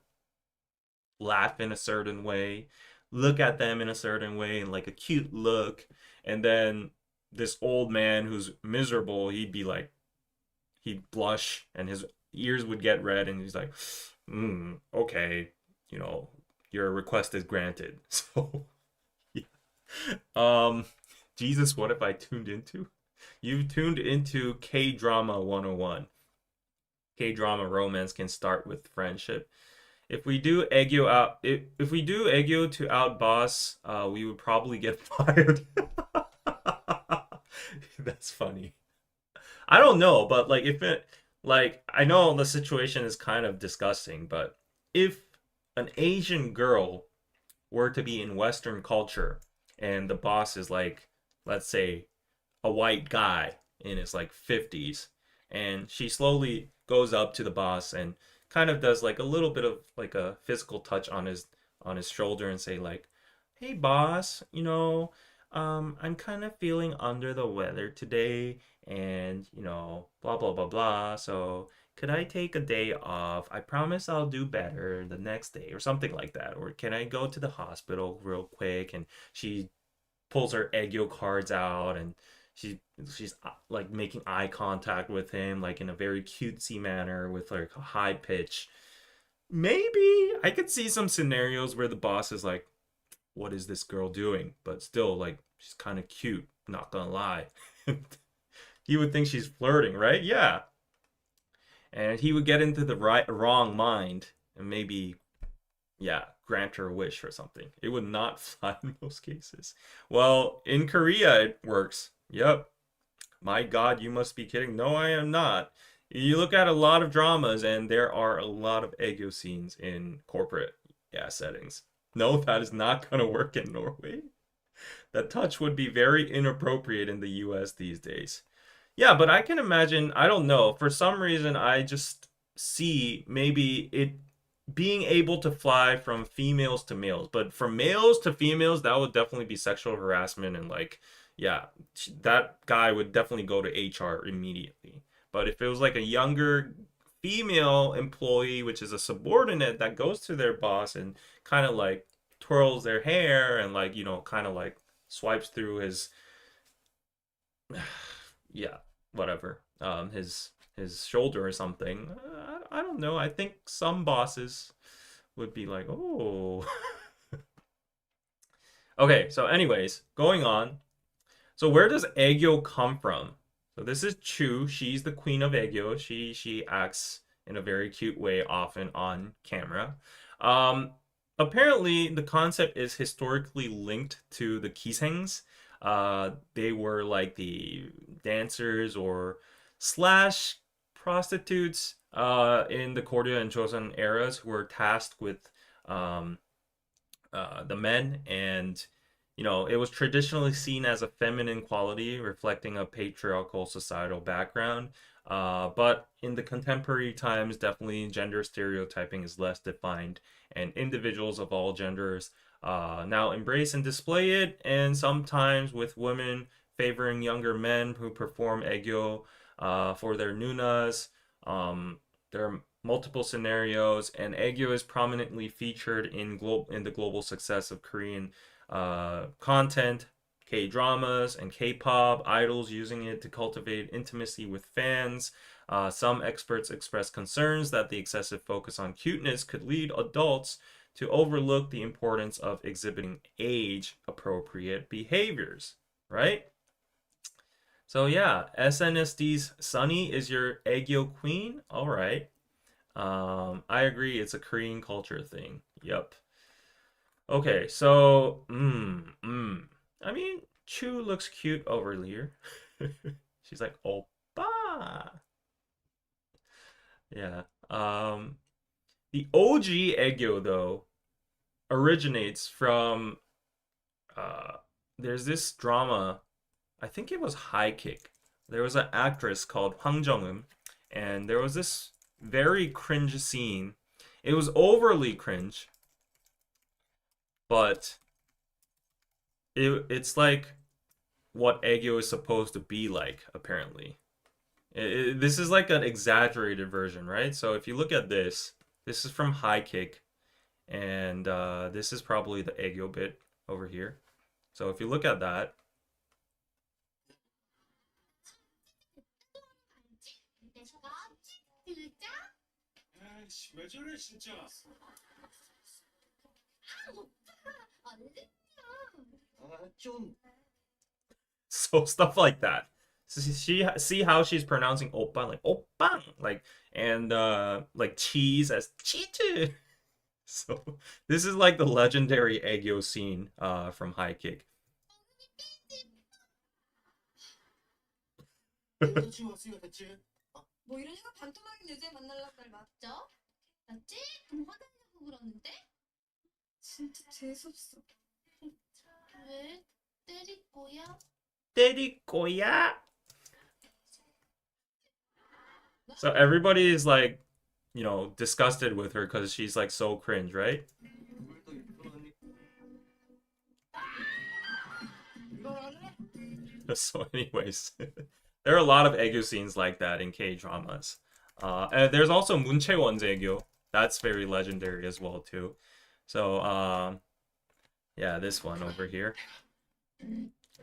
laugh in a certain way, look at them in a certain way, and like a cute look. And then this old man who's miserable, he'd blush and his ears would get red, and he's like, okay, your request is granted. So, yeah. Um, Jesus, what have I tuned into? You've tuned into K-drama 101. K-drama romance can start with friendship. If we do Aegyo out, if we do Aegyo to out boss, we would probably get fired. That's funny. I don't know, but like if it like I know the situation is kind of disgusting, but if an Asian girl were to be in Western culture and the boss is like, let's say, a white guy in his like 50s, and she slowly goes up to the boss and kind of does like a little bit of like a physical touch on his shoulder and say like, "Hey boss, I'm kind of feeling under the weather today, and blah blah blah blah. So could I take a day off? I promise I'll do better the next day," or something like that. Or can I go to the hospital real quick? And she pulls her Aegyo cards out, and she she's like making eye contact with him like in a very cutesy manner with like a high pitch. Maybe I could see some scenarios where the boss is like, what is this girl doing? But still, like, she's kind of cute, not gonna lie. He would think she's flirting, right? Yeah. And he would get into the wrong mind and maybe, yeah, grant her a wish or something. It would not fly in most cases. Well, in Korea, it works. Yep. My God, you must be kidding. No, I am not. You look at a lot of dramas, and there are a lot of Aegyo scenes in corporate, yeah, settings. No, that is not going to work in Norway. That touch would be very inappropriate in the US these days. Yeah, but I can imagine, I don't know, for some reason I just see maybe it being able to fly from females to males, but from males to females, that would definitely be sexual harassment and like, yeah, that guy would definitely go to HR immediately. But if it was like a younger female employee, which is a subordinate that goes to their boss and kind of like twirls their hair and like, kind of like swipes through his yeah, whatever, his shoulder or something. I don't know. I think some bosses would be like, oh. Okay, so anyways, going on. So where does Aegyo come from? So this is Chu. She's the queen of Aegyo. She acts in a very cute way, often on camera. Um, Apparently the concept is historically linked to the Kisengs. They were like the dancers or slash prostitutes in the Korea and Joseon eras who were tasked with um, the men, and it was traditionally seen as a feminine quality reflecting a patriarchal societal background, but in the contemporary times definitely gender stereotyping is less defined, and individuals of all genders now embrace and display it, and sometimes with women favoring younger men who perform Aegyo for their nunas. There are multiple scenarios, and Aegyo is prominently featured in the global success of Korean content, K dramas, and K pop. Idols using it to cultivate intimacy with fans. Some experts express concerns that the excessive focus on cuteness could lead adults to overlook the importance of exhibiting age appropriate behaviors, right? So yeah, SNSD Sunny is your Aegyo queen. All right. I agree. It's a Korean culture thing. Yep. Okay, so I mean, Chu looks cute over here. She's like, Oppa. Yeah. The OG Aegyo though originates from uh there's this drama, I think it was High Kick. There was an actress called Hwang Jung-eum, and there was this very cringe scene. It was overly cringe, but it's like what Aegyo is supposed to be like, apparently. This is like an exaggerated version, right? So if you look at this is from High Kick, and this is probably the Aegyo bit over here. So if you look at that, So stuff like that. So she see how she's pronouncing oppa like oppang like and like cheese as cheese. So this is like the legendary Aegyo scene from High Kick. 뭐 이러니까 반토막인 여자애 만나려고 날 맞죠? 맞지? 돈 화달라고 그러는데? 진짜 재수없어. 왜? 때릴 거야? 때릴 거야? So everybody is like, you know, disgusted with her because she's like so cringe, right? So anyways, there are a lot of Aegyo scenes like that in K-dramas. And there's also Moon Chae-won's Aegyo. That's very legendary as well too. So yeah, this one over here.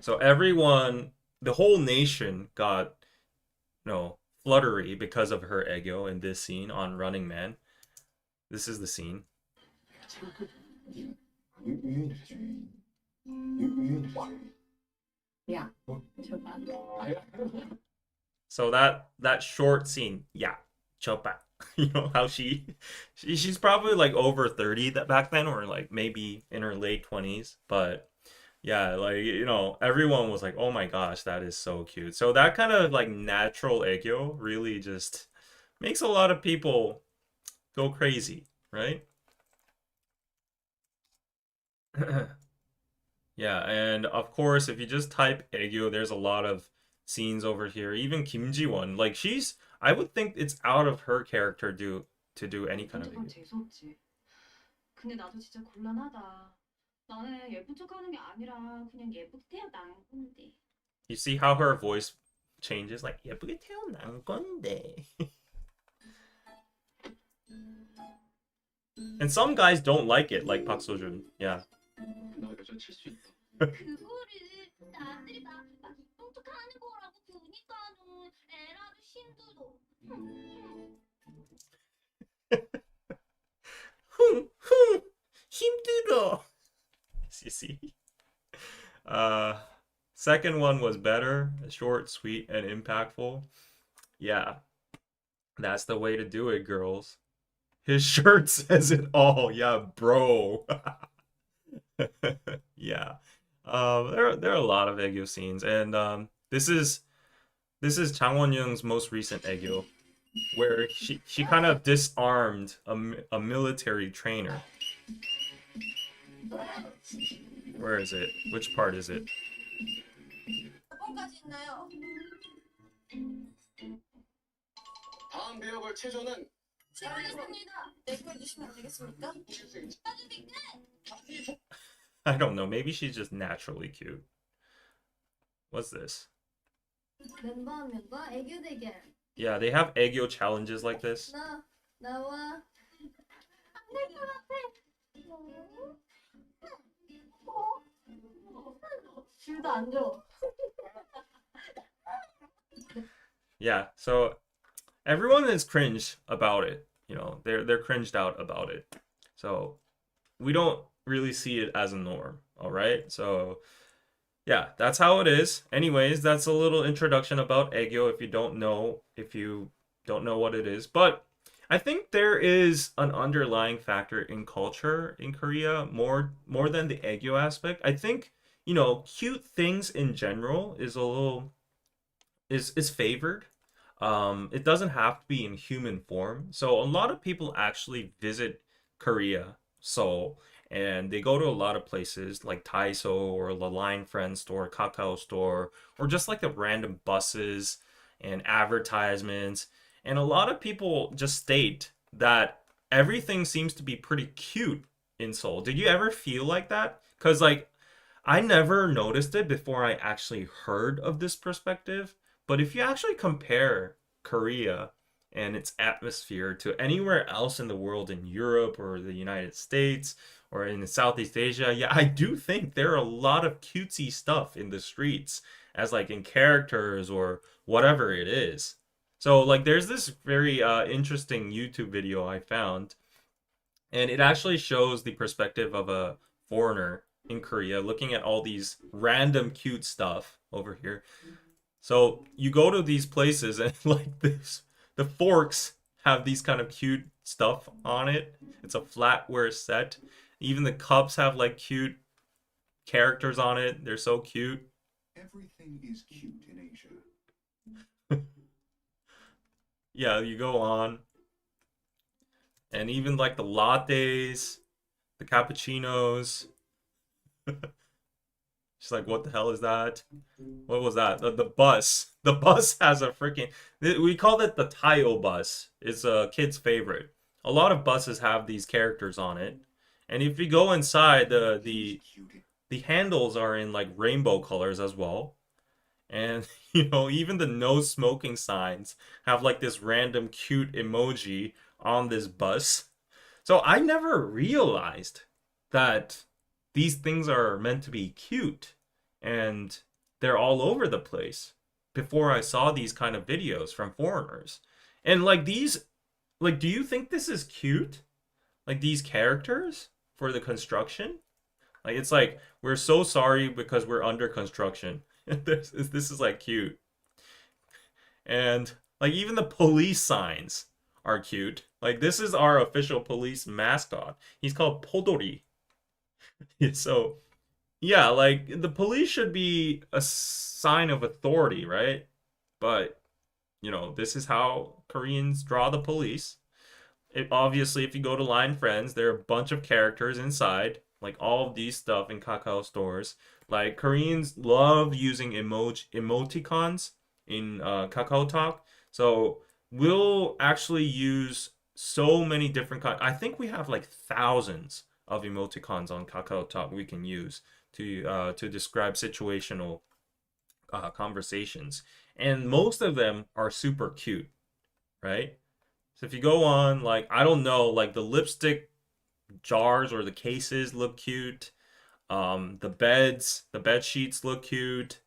So everyone, the whole nation got, you know, fluttery because of her Aegyo in this scene on Running Man. This is the scene. Yeah. So that short scene, yeah, chopa. You know how she's probably like over 30 that back then, or like maybe in her late 20s, but yeah, like you know, everyone was like, "Oh my gosh, that is so cute." So that kind of like natural Aegyo really just makes a lot of people go crazy, right? Yeah, and of course, if you just type Aegyo, there's a lot of scenes over here. Even Kim Ji-won, like I would think it's out of her character to do any kind of 완전 Aegyo. 재수없지. 근데 나도 진짜 곤란하다. 나는 예쁜 척하는 게 아니라 그냥 예쁘게 태어난 건데. You see how her voice changes, like 예쁘게 태어난 건데. And some guys don't like it, like Park Seo-joon. Yeah. 그거를 남들이 막 이쁜 척하는 거라고 보니까는 에라도 힘들어. 힘들어. You see? Second one was better, short, sweet, and impactful. Yeah, that's the way to do it, girls. His shirt says it all. Yeah, bro. Yeah. There are a lot of Aegyo scenes, and this is Chang Won-young's most recent Aegyo, where she kind of disarmed a military trainer. Where is it? Which part is it? 몇 번까지 있나요? 다음 배역을 최저는 알겠습니다. 내보해 주시면 안 되겠습니까? I don't know. Maybe she's just naturally cute. What's this? 멤버 한 명과 애교 대결. Yeah, they have Aegyo challenges like this. 나와. 안될것 같아. 둘다 안 줘. Yeah, so everyone is cringed about it. You know, they're cringed out about it. So we don't really see it as a norm. All right. So yeah, that's how it is. Anyways, that's a little introduction about Aegyo if you don't know what it is. But I think there is an underlying factor in culture in Korea more than the Aegyo aspect. I think, you know, cute things in general is a little is favored. It doesn't have to be in human form. So a lot of people actually visit Korea, Seoul, and they go to a lot of places like Daiso or the Line Friend store, Kakao store, or just like the random buses and advertisements. And a lot of people just state that everything seems to be pretty cute in Seoul. Did you ever feel like that? Because like I never noticed it before I actually heard of this perspective. But if you actually compare Korea and its atmosphere to anywhere else in the world, in Europe or the United States or in Southeast Asia, yeah, I do think there are a lot of cutesy stuff in the streets as like in characters or whatever it is. So like there's this very interesting YouTube video I found, and it actually shows the perspective of a foreigner in Korea, looking at all these random cute stuff over here. So you go to these places and like this, the forks have these kind of cute stuff on it. It's a flatware set. Even the cups have like cute characters on it. They're so cute. Everything is cute in Asia. Yeah, you go on. And even like the lattes, the cappuccinos. She's like, what the hell is that? What was that? The bus. The bus has a freaking. We call it the Tayo bus. It's a kid's favorite. A lot of buses have these characters on it. And if you go inside, the handles are in like rainbow colors as well. And even the no smoking signs have like this random cute emoji on this bus. So I never realized that these things are meant to be cute and they're all over the place before I saw these kind of videos from foreigners. And like these, like, do you think this is cute? Like these characters for the construction? Like it's like, we're so sorry because we're under construction. this is like cute. And like even the police signs are cute. Like this is our official police mascot. He's called Podori. So yeah, like the police should be a sign of authority, right? But this is how Koreans draw the police. Obviously, if you go to Line Friends, there are a bunch of characters inside, like all of these stuff in Kakao stores. Like Koreans love using emoticons in Kakao Talk. So we'll actually use so many different kinds. I think we have like thousands of emoticons on Kakao Talk we can use to describe situational conversations, and most of them are super cute, right? So if you go on, like, I don't know, like the lipstick jars or the cases look cute. The bed sheets look cute.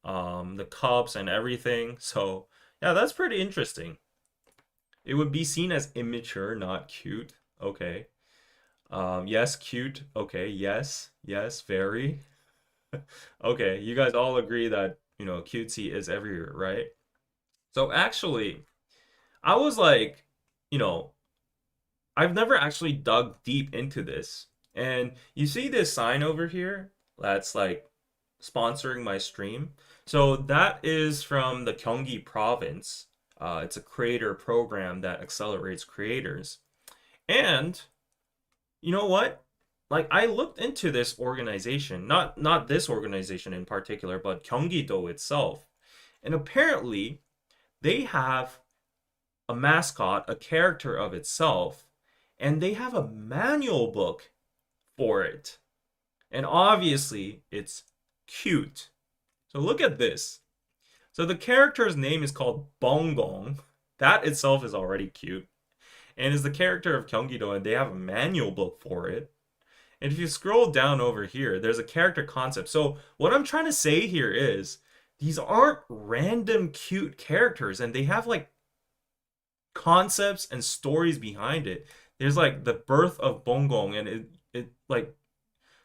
The cups and everything. So yeah, that's pretty interesting. It would be seen as immature, not cute. Okay. Yes, cute. Okay, yes, very. Okay, you guys all agree that, cutesy is everywhere, right? So actually, I was like, you know, I've never actually dug deep into this. And you see this sign over here that's like sponsoring my stream. So that is from the Gyeonggi Province. It's a creator program that accelerates creators. And you know what? Like I looked into this organization, not this organization in particular, but Gyeonggi-do itself. And apparently they have a mascot, a character of itself, and they have a manual book for it. And obviously, it's cute. So look at this. So the character's name is called Bonggong. That itself is already cute. And is the character of Gyeonggi-do, and they have a manual book for it. And if you scroll down over here, there's a character concept. So what I'm trying to say here is these aren't random cute characters, and they have like concepts and stories behind it. There's like the birth of Bonggong, and it like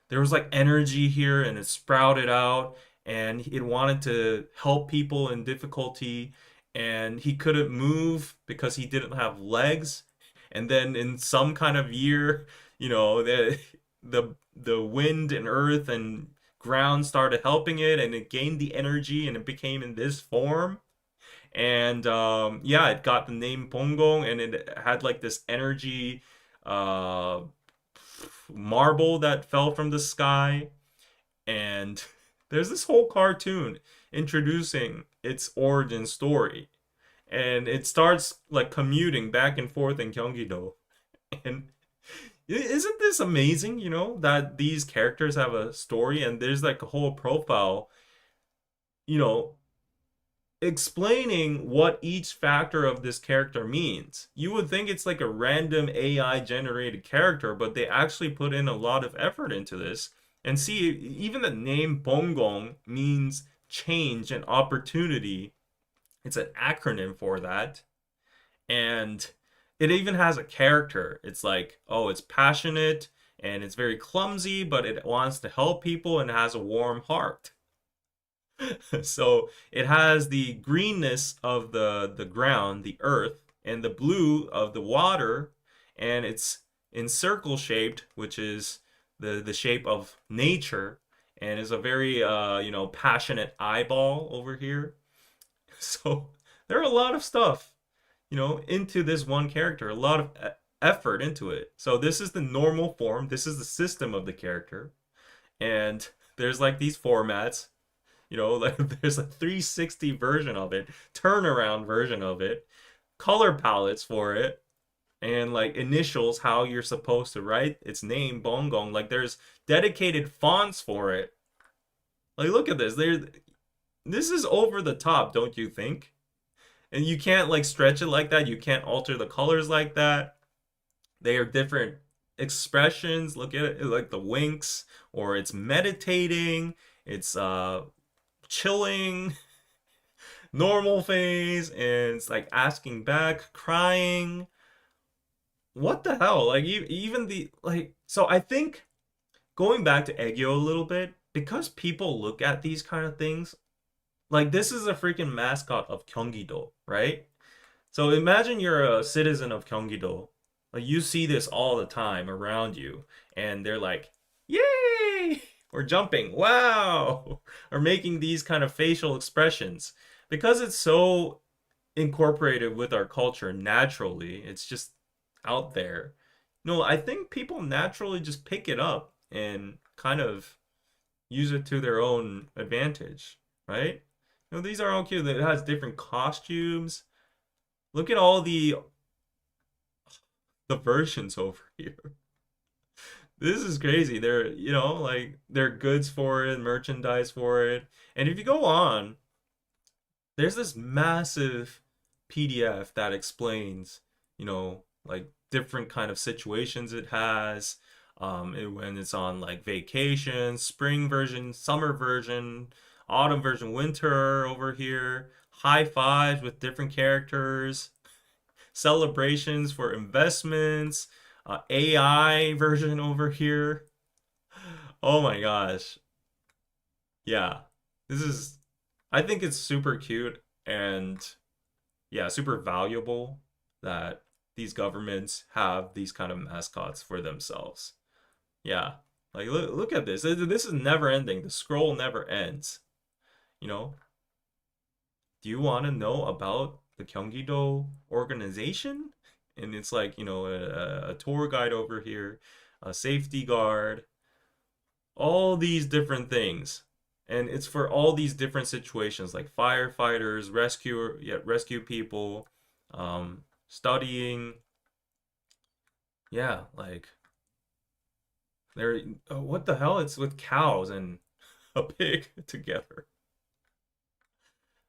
there was like energy here, and it sprouted out, and it wanted to help people in difficulty, and he couldn't move because he didn't have legs. And then in some kind of year, the wind and earth and ground started helping it, and it gained the energy, and it became in this form. And yeah, it got the name Bonggong, and it had like this energy marble that fell from the sky. And there's this whole cartoon introducing its origin story, and it starts like commuting back and forth in Gyeonggi-do. And isn't this amazing, that these characters have a story, and there's like a whole profile, you know, explaining what each factor of this character means. You would think it's like a random AI generated character, but they actually put in a lot of effort into this. And see, even the name Bonggong means change and opportunity. It's an acronym for that. And it even has a character. It's like, oh, it's passionate and it's very clumsy, but it wants to help people and has a warm heart. So it has the greenness of the ground, the earth, and the blue of the water, and it's in circle shaped, which is the shape of nature, and is a very passionate eyeball over here. So there are a lot of stuff, into this one character, a lot of effort into it. So this is the normal form, this is the system of the character, and there's like these formats, like there's a 360 version of it, turnaround version of it, color palettes for it, and like initials, how you're supposed to write its name, Bonggong. Like there's dedicated fonts for it. Like look at this. This is over the top, don't you think? And you can't like stretch it like that. You can't alter the colors like that. They are different expressions. Look at it, like the winks, or it's meditating, it's chilling, normal phase, and it's like asking back, crying. What the hell? Like even the like. So I think going back to Aegyo a little bit, because people look at these kind of things, like this is a freaking mascot of Gyeonggi-do, right? So imagine you're a citizen of Gyeonggi-do. Like you see this all the time around you, and they're like, "Yay!" or jumping, "Wow!" or making these kind of facial expressions because it's so incorporated with our culture naturally. It's just out there. No, I think people naturally just pick it up and kind of use it to their own advantage, right? These are all cute. It has different costumes. Look at all the versions over here. This is crazy. They're, like they're goods for it, merchandise for it. And if you go on, there's this massive PDF that explains, like different kind of situations it has. When it's on like vacation, spring version, summer version, autumn version, winter over here, high fives with different characters, celebrations for investments, AI version over here. Oh my gosh. Yeah. I think it's super cute and yeah, super valuable that these governments have these kind of mascots for themselves. Yeah. Like look at this. This is never ending. The scroll never ends. Do you want to know about the Gyeonggi-do organization? And it's like, a tour guide over here, a safety guard, all these different things. And it's for all these different situations like firefighters, rescue people, studying. Yeah, like what the hell? It's with cows and a pig together.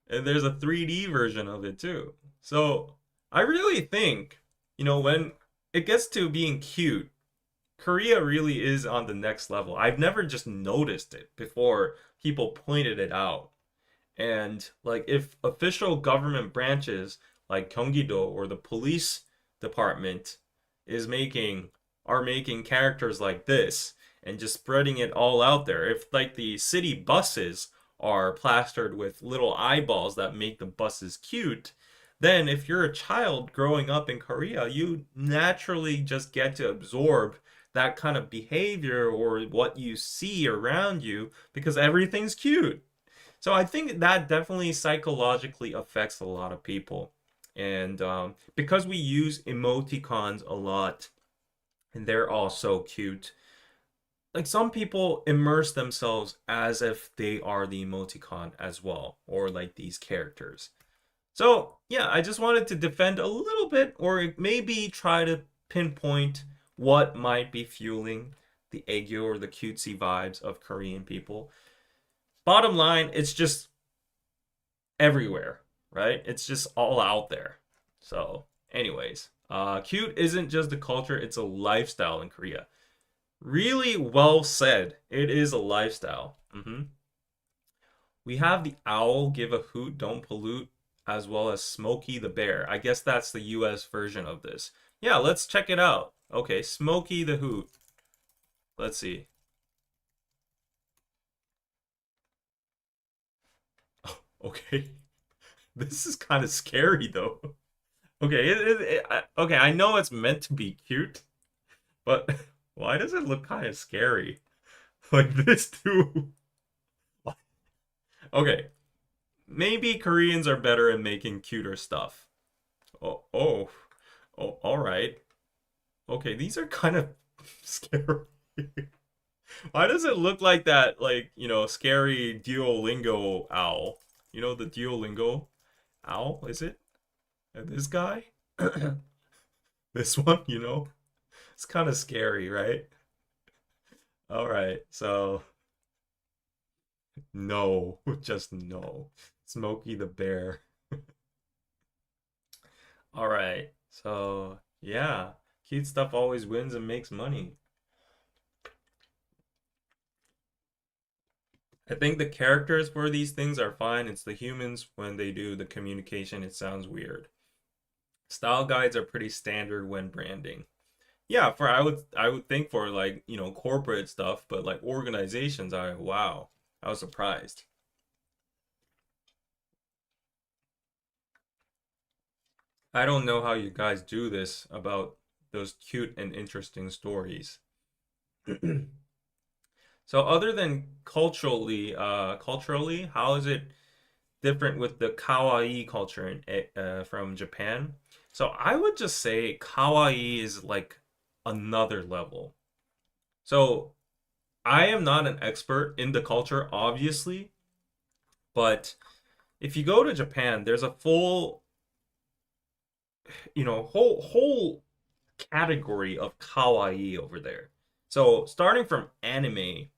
And there's a 3D version of it too. So I really think, when it gets to being cute, Korea really is on the next level. I've never just noticed it before people pointed it out. And like if official government branches like Gyeonggi-do or the police department are making characters like this and just spreading it all out there. If like the city buses are plastered with little eyeballs that make the buses cute, then if you're a child growing up in Korea, you naturally just get to absorb that kind of behavior or what you see around you because everything's cute. So I think that definitely psychologically affects a lot of people. And because we use emoticons a lot and they're all so cute, like some people immerse themselves as if they are the emoticon as well, or like these characters. So yeah, I just wanted to defend a little bit, or maybe try to pinpoint what might be fueling the Aegyo or the cutesy vibes of Korean people. Bottom line, it's just everywhere, right? It's just all out there. So anyways, cute isn't just a culture, it's a lifestyle in Korea. Really well said. It is a lifestyle. We have the owl, give a hoot, don't pollute, as well as Smokey the bear. I guess that's the US version of this. Yeah, let's check it out. Okay, Smokey the hoot. let's see. Okay. This is kind of scary though. Okay, okay, I know it's meant to be cute, but why does it look kind of scary? Like this too. Okay, maybe Koreans are better at making cuter stuff. Oh, oh, oh, all right. Okay, these are kind of scary. Why does it look like that, like, scary Duolingo owl? You know the Duolingo owl, is it? This guy? This one, It's kind of scary, right? All right, so no, just no. Smokey the Bear. All right, so yeah, cute stuff always wins and makes money. I think the characters for these things are fine. It's the humans when they do the communication, it sounds weird. Style guides are pretty standard when branding. Yeah, for I would think for like, corporate stuff, but like organizations, wow. I was surprised. I don't know how you guys do this about those cute and interesting stories. So other than culturally, how is it different with the kawaii culture from Japan? So I would just say kawaii is like another level. So I am not an expert in the culture, obviously, but if you go to Japan, there's a full, whole category of kawaii over there. So starting from anime,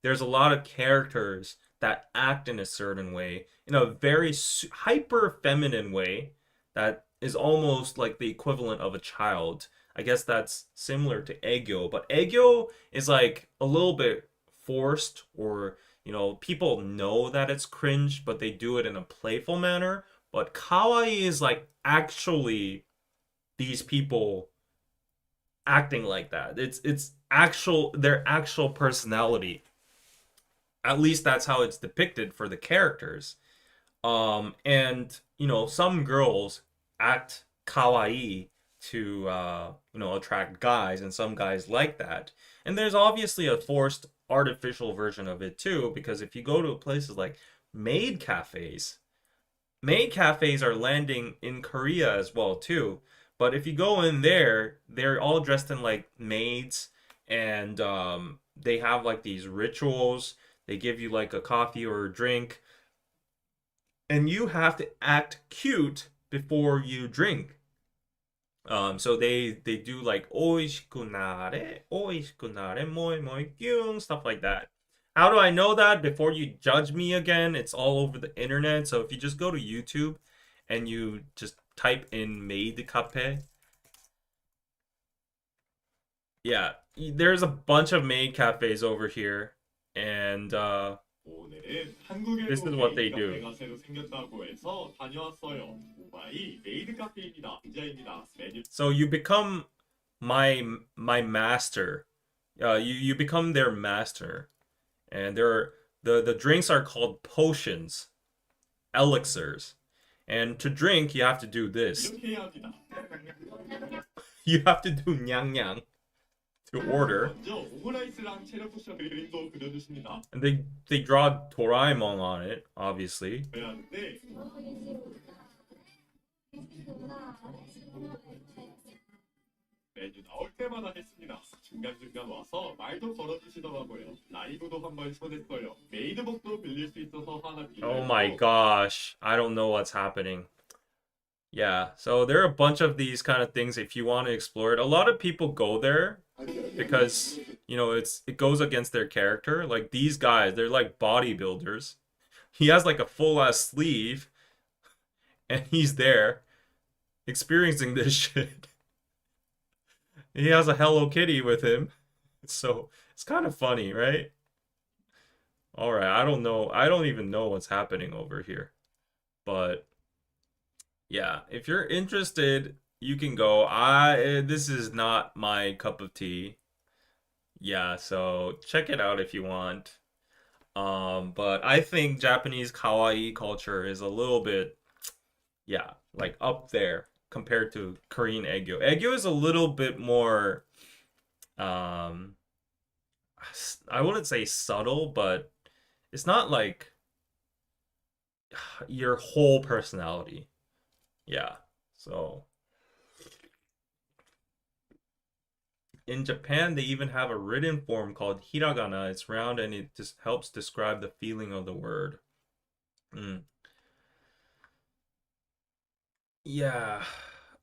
there's a lot of characters that act in a certain way, in a very hyper feminine way that is almost like the equivalent of a child. I guess that's similar to Aegyo, but Aegyo is like a little bit forced, or people know that it's cringe, but they do it in a playful manner. But kawaii is like actually these people acting like that. It's their actual personality. At least that's how it's depicted for the characters. And some girls act kawaii to attract guys, and some guys like that. And there's obviously a forced artificial version of it too, because if you go to places like maid cafes, maid cafes are landing in Korea as well too. But if you go in there, they're all dressed in like maids, and they have like these rituals. They give you like a coffee or a drink, and you have to act cute before you drink. So they do like oishiku nare, moi moi kyung, stuff like that. How do I know that? Before you judge me again, it's all over the internet. So if you just go to YouTube and you just type in maid cafe, yeah, there's a bunch of maid cafes over here, and 오늘은 this 한국에도 is what they 메이드 do. 카페가 새로 생겼다고 해서 다녀왔어요. 오마이 메이드 카페입니다. 부자입니다. 메뉴 So you become my master. You become their master, and the drinks are called potions, elixirs, and to drink you have to do this. 이렇게 해야 합니다. You have to do nyang nyang to order, 먼저 오므라이스랑 체력 포션 그림도 그려주십니다. and they draw Doraemon on it, obviously. 그래야 하는데 메뉴 나올 때마다 했습니다. 중간중간 와서 말도 걸어주시더라고요. 라이브도 한번 초대했어요. 메이드복도 빌릴 수 있어서 하나 빌려요. Oh my gosh, I don't know what's happening. Yeah, so there are a bunch of these kind of things if you want to explore it. A lot of people go there because, it goes against their character. Like these guys, they're like bodybuilders. He has like a full ass sleeve, and he's there experiencing this shit. He has a Hello Kitty with him. So it's kind of funny, right? All right, I don't know. I don't even know what's happening over here. But yeah, if you're interested, you can go. This is not my cup of tea. Yeah, so check it out if you want. But I think Japanese kawaii culture is a little bit, yeah, like up there compared to Korean Aegyo. Aegyo is a little bit more, um, I wouldn't say subtle, but it's not like your whole personality. Yeah. So in Japan, they even have a written form called hiragana. It's round and it just helps describe the feeling of the word. Mm. Yeah.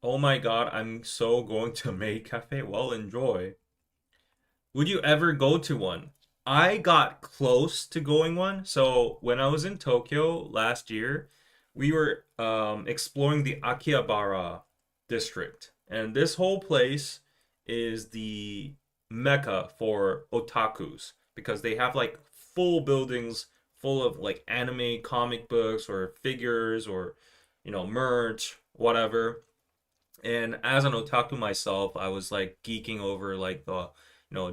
Oh my God, I'm so going to Maid Cafe. Well, enjoy. Would you ever go to one? I got close to going one. So when I was in Tokyo last year, we were exploring the Akihabara district. And this whole place is the mecca for otakus because they have like full buildings full of like anime comic books or figures or merch, whatever. And as an otaku myself, I was like geeking over like the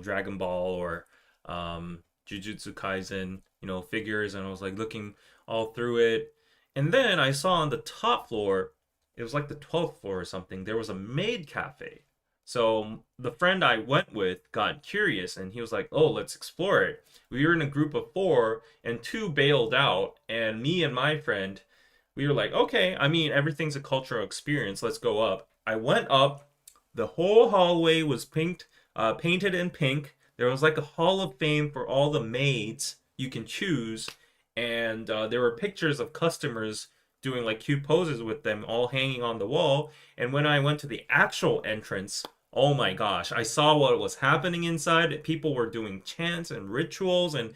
Dragon Ball or Jujutsu Kaisen figures, and I was like looking all through it. And then I saw on the top floor, it was like the 12th floor or something, there was a maid cafe. So the friend I went with got curious and he was like, "Oh, let's explore it." We were in a group of four and two bailed out, and me and my friend, we were like, "Okay, I mean, everything's a cultural experience. Let's go up." I went up. The whole hallway was painted in pink. There was like a hall of fame for all the maids you can choose, and there were pictures of customers doing like cute poses with them, all hanging on the wall. And when I went to the actual entrance, oh my gosh, I saw what was happening inside. People were doing chants and rituals, and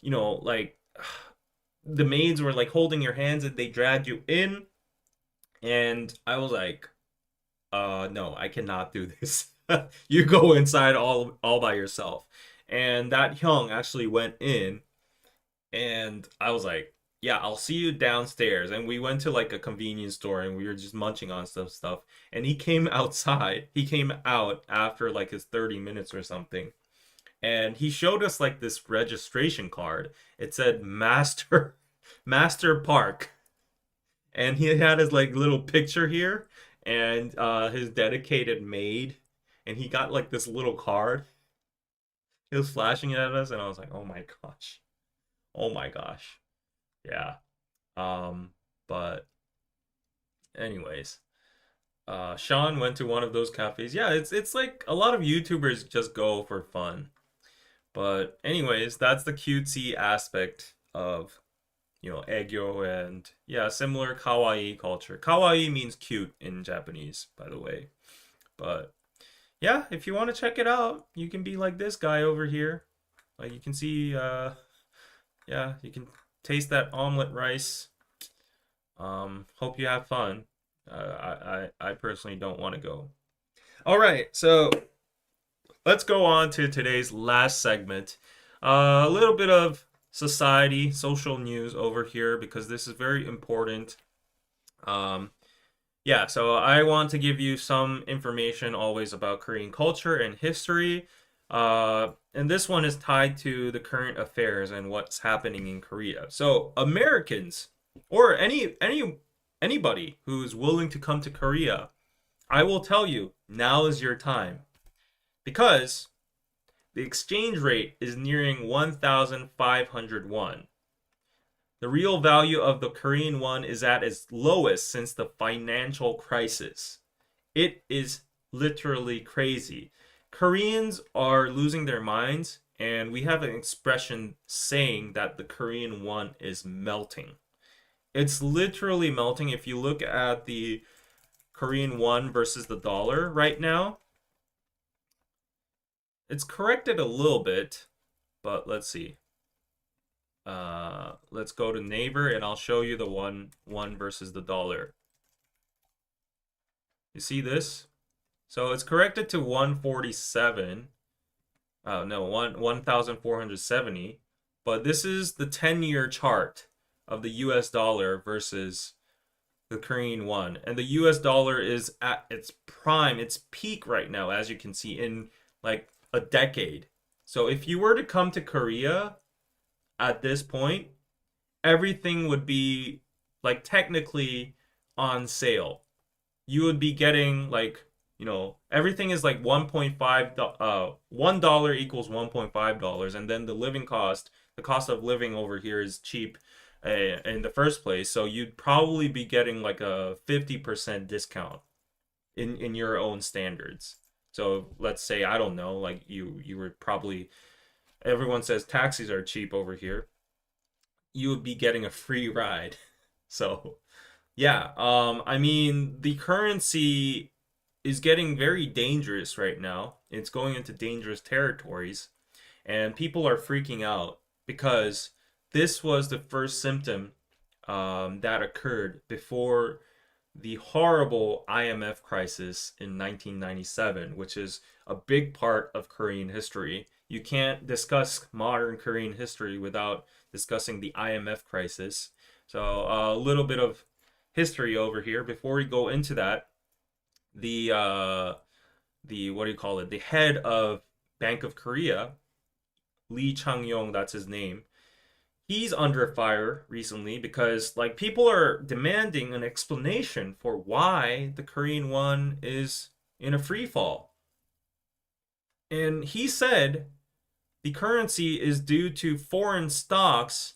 like the maids were like holding your hands and they dragged you in. And I was like, no, I cannot do this. You go inside all by yourself. And that Hyung actually went in, and I was like, yeah, I'll see you downstairs. And we went to like a convenience store and we were just munching on some stuff. And he came outside. He came out after like his 30 minutes or something. And he showed us like this registration card. It said Master Park. And he had his like little picture here and his dedicated maid, and he got like this little card. He was flashing it at us, and I was like, "Oh my gosh, oh my gosh, yeah." But anyways, Sean went to one of those cafes. Yeah, it's like a lot of YouTubers just go for fun. But anyways, that's the cutesy aspect of Aegyo, and yeah, similar kawaii culture. Kawaii means cute in Japanese, by the way. But yeah, if you want to check it out, you can be like this guy over here. Like you can see, yeah, you can taste that omelet rice. Hope you have fun. I personally don't want to go. All right, so let's go on to today's last segment. A little bit of society, social news over here because this is very important. Yeah, so I want to give you some information always about Korean culture and history. And this one is tied to the current affairs and what's happening in Korea. So Americans or anybody who's willing to come to Korea, I will tell you, now is your time. Because the exchange rate is nearing 1,500 won. The real value of the Korean won is at its lowest since the financial crisis. It is literally crazy. Koreans are losing their minds, and we have an expression saying that the Korean won is melting. It's literally melting. If you look at the Korean won versus the dollar right now, it's corrected a little bit, but let's see. Let's go to neighbor and I'll show you the one versus the dollar. You see this? So it's corrected to 147. Oh no, 1,470. But this is the 10-year chart of the US dollar versus the Korean won. And the US dollar is at its prime, its peak right now, as you can see, in like a decade. So if you were to come to Korea at this point, everything would be like technically on sale. You would be getting like, everything is like 1.5 $1 equals $1.5, and then the cost of living over here is cheap in the first place. So you'd probably be getting like a 50% discount in your own standards. So let's say, I don't know, like you were probably, everyone says taxis are cheap over here. You would be getting a free ride. So yeah, I mean, the currency is getting very dangerous right now. It's going into dangerous territories, and people are freaking out because this was the first symptom that occurred before the horrible IMF crisis in 1997, which is a big part of Korean history. You can't discuss modern Korean history without discussing the IMF crisis. So a little bit of history over here before we go into that. The what do you call it? The head of Bank of Korea, Lee Chang-yong, that's his name. He's under fire recently because like people are demanding an explanation for why the Korean won is in a free fall. And he said the currency is due to foreign stocks.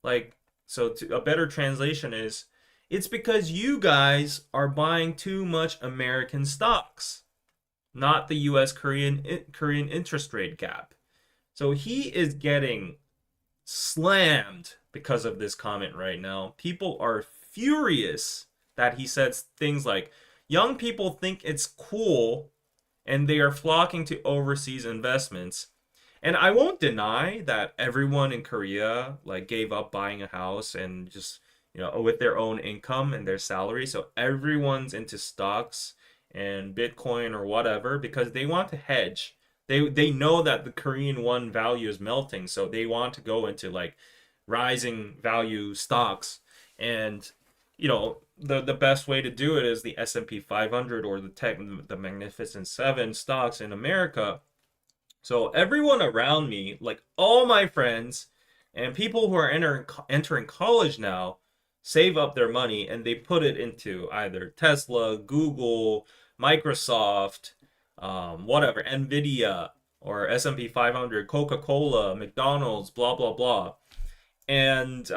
A better translation is, it's because you guys are buying too much American stocks, not the US Korean interest rate gap. So he is getting slammed because of this comment right now. People are furious that he says things like, young people think it's cool and they are flocking to overseas investments. And I won't deny that everyone in Korea like gave up buying a house and just, with their own income and their salary. So everyone's into stocks and Bitcoin or whatever because they want to hedge. They know that the Korean won value is melting, so they want to go into like rising value stocks. And the best way to do it is the S&P 500 or the Magnificent Seven stocks in America. So everyone around me, like all my friends and people who are entering college now, save up their money and they put it into either Tesla, Google, Microsoft, whatever, Nvidia, or S&P 500, Coca-Cola, McDonald's, blah blah blah. And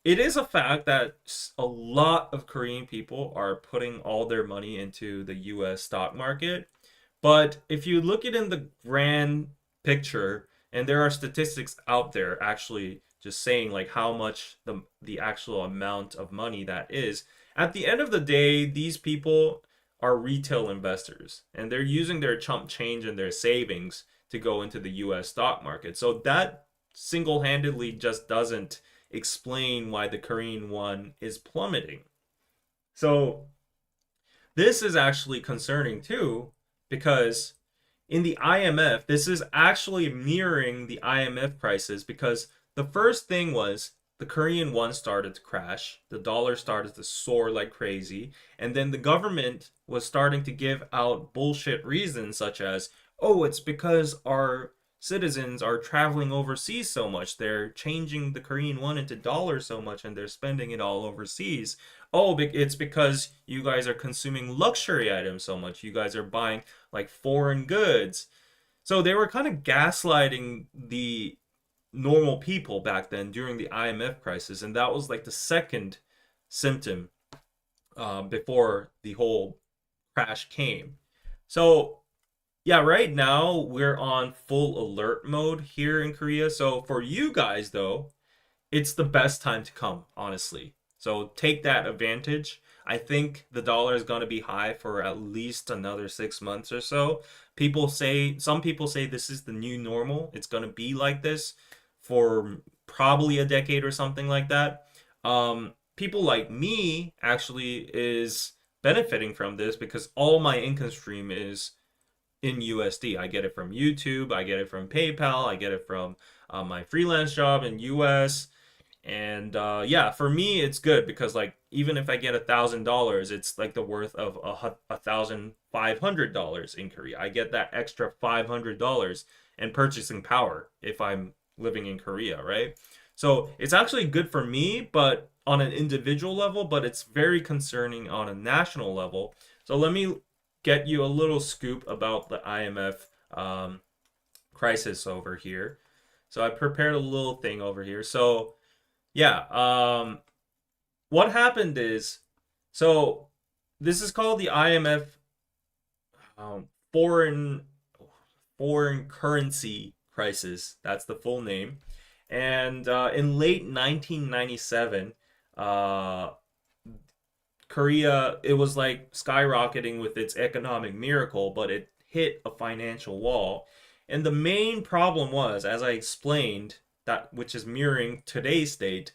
it is a fact that a lot of Korean people are putting all their money into the US stock market. But if you look at it in the grand picture, and there are statistics out there actually just saying like how much the actual amount of money that is, at the end of the day, these people are retail investors and they're using their chump change and their savings to go into the US stock market. So that single-handedly just doesn't explain why the Korean won is plummeting. So this is actually concerning too, because in the IMF, this is actually mirroring the IMF crisis, because the first thing was the Korean won started to crash, the dollar started to soar like crazy, and then the government was starting to give out bullshit reasons such as, oh, it's because our citizens are traveling overseas so much, they're changing the Korean won into dollars so much and they're spending it all overseas. Oh, it's because you guys are consuming luxury items so much, you guys are buying like foreign goods. So they were kind of gaslighting the normal people back then during the IMF crisis, and that was like the second symptom before the whole crash came. So yeah, right now we're on full alert mode here in Korea. So for you guys though, it's the best time to come, honestly. So take that advantage. I think the dollar is going to be high for at least another 6 months or so. Some people say this is the new normal. It's going to be like this for probably a decade or something like that. People like me actually is benefiting from this because all my income stream is in USD. I get it from YouTube, I get it from PayPal, I get it from my freelance job in US. And yeah, for me it's good because like even if I get $1,000, it's like the worth of $1,500 in Korea. I get that extra $500 and purchasing power if I'm living in Korea, right? So it's actually good for me, but on an individual level, but it's very concerning on a national level. So let me get you a little scoop about the IMF crisis over here. So I prepared a little thing over here. So yeah, what happened is, so this is called the IMF foreign foreign currency crisis. That's the full name. And in late 1997, Korea, it was like skyrocketing with its economic miracle, but it hit a financial wall. And the main problem was, as I explained, that which is mirroring today's state,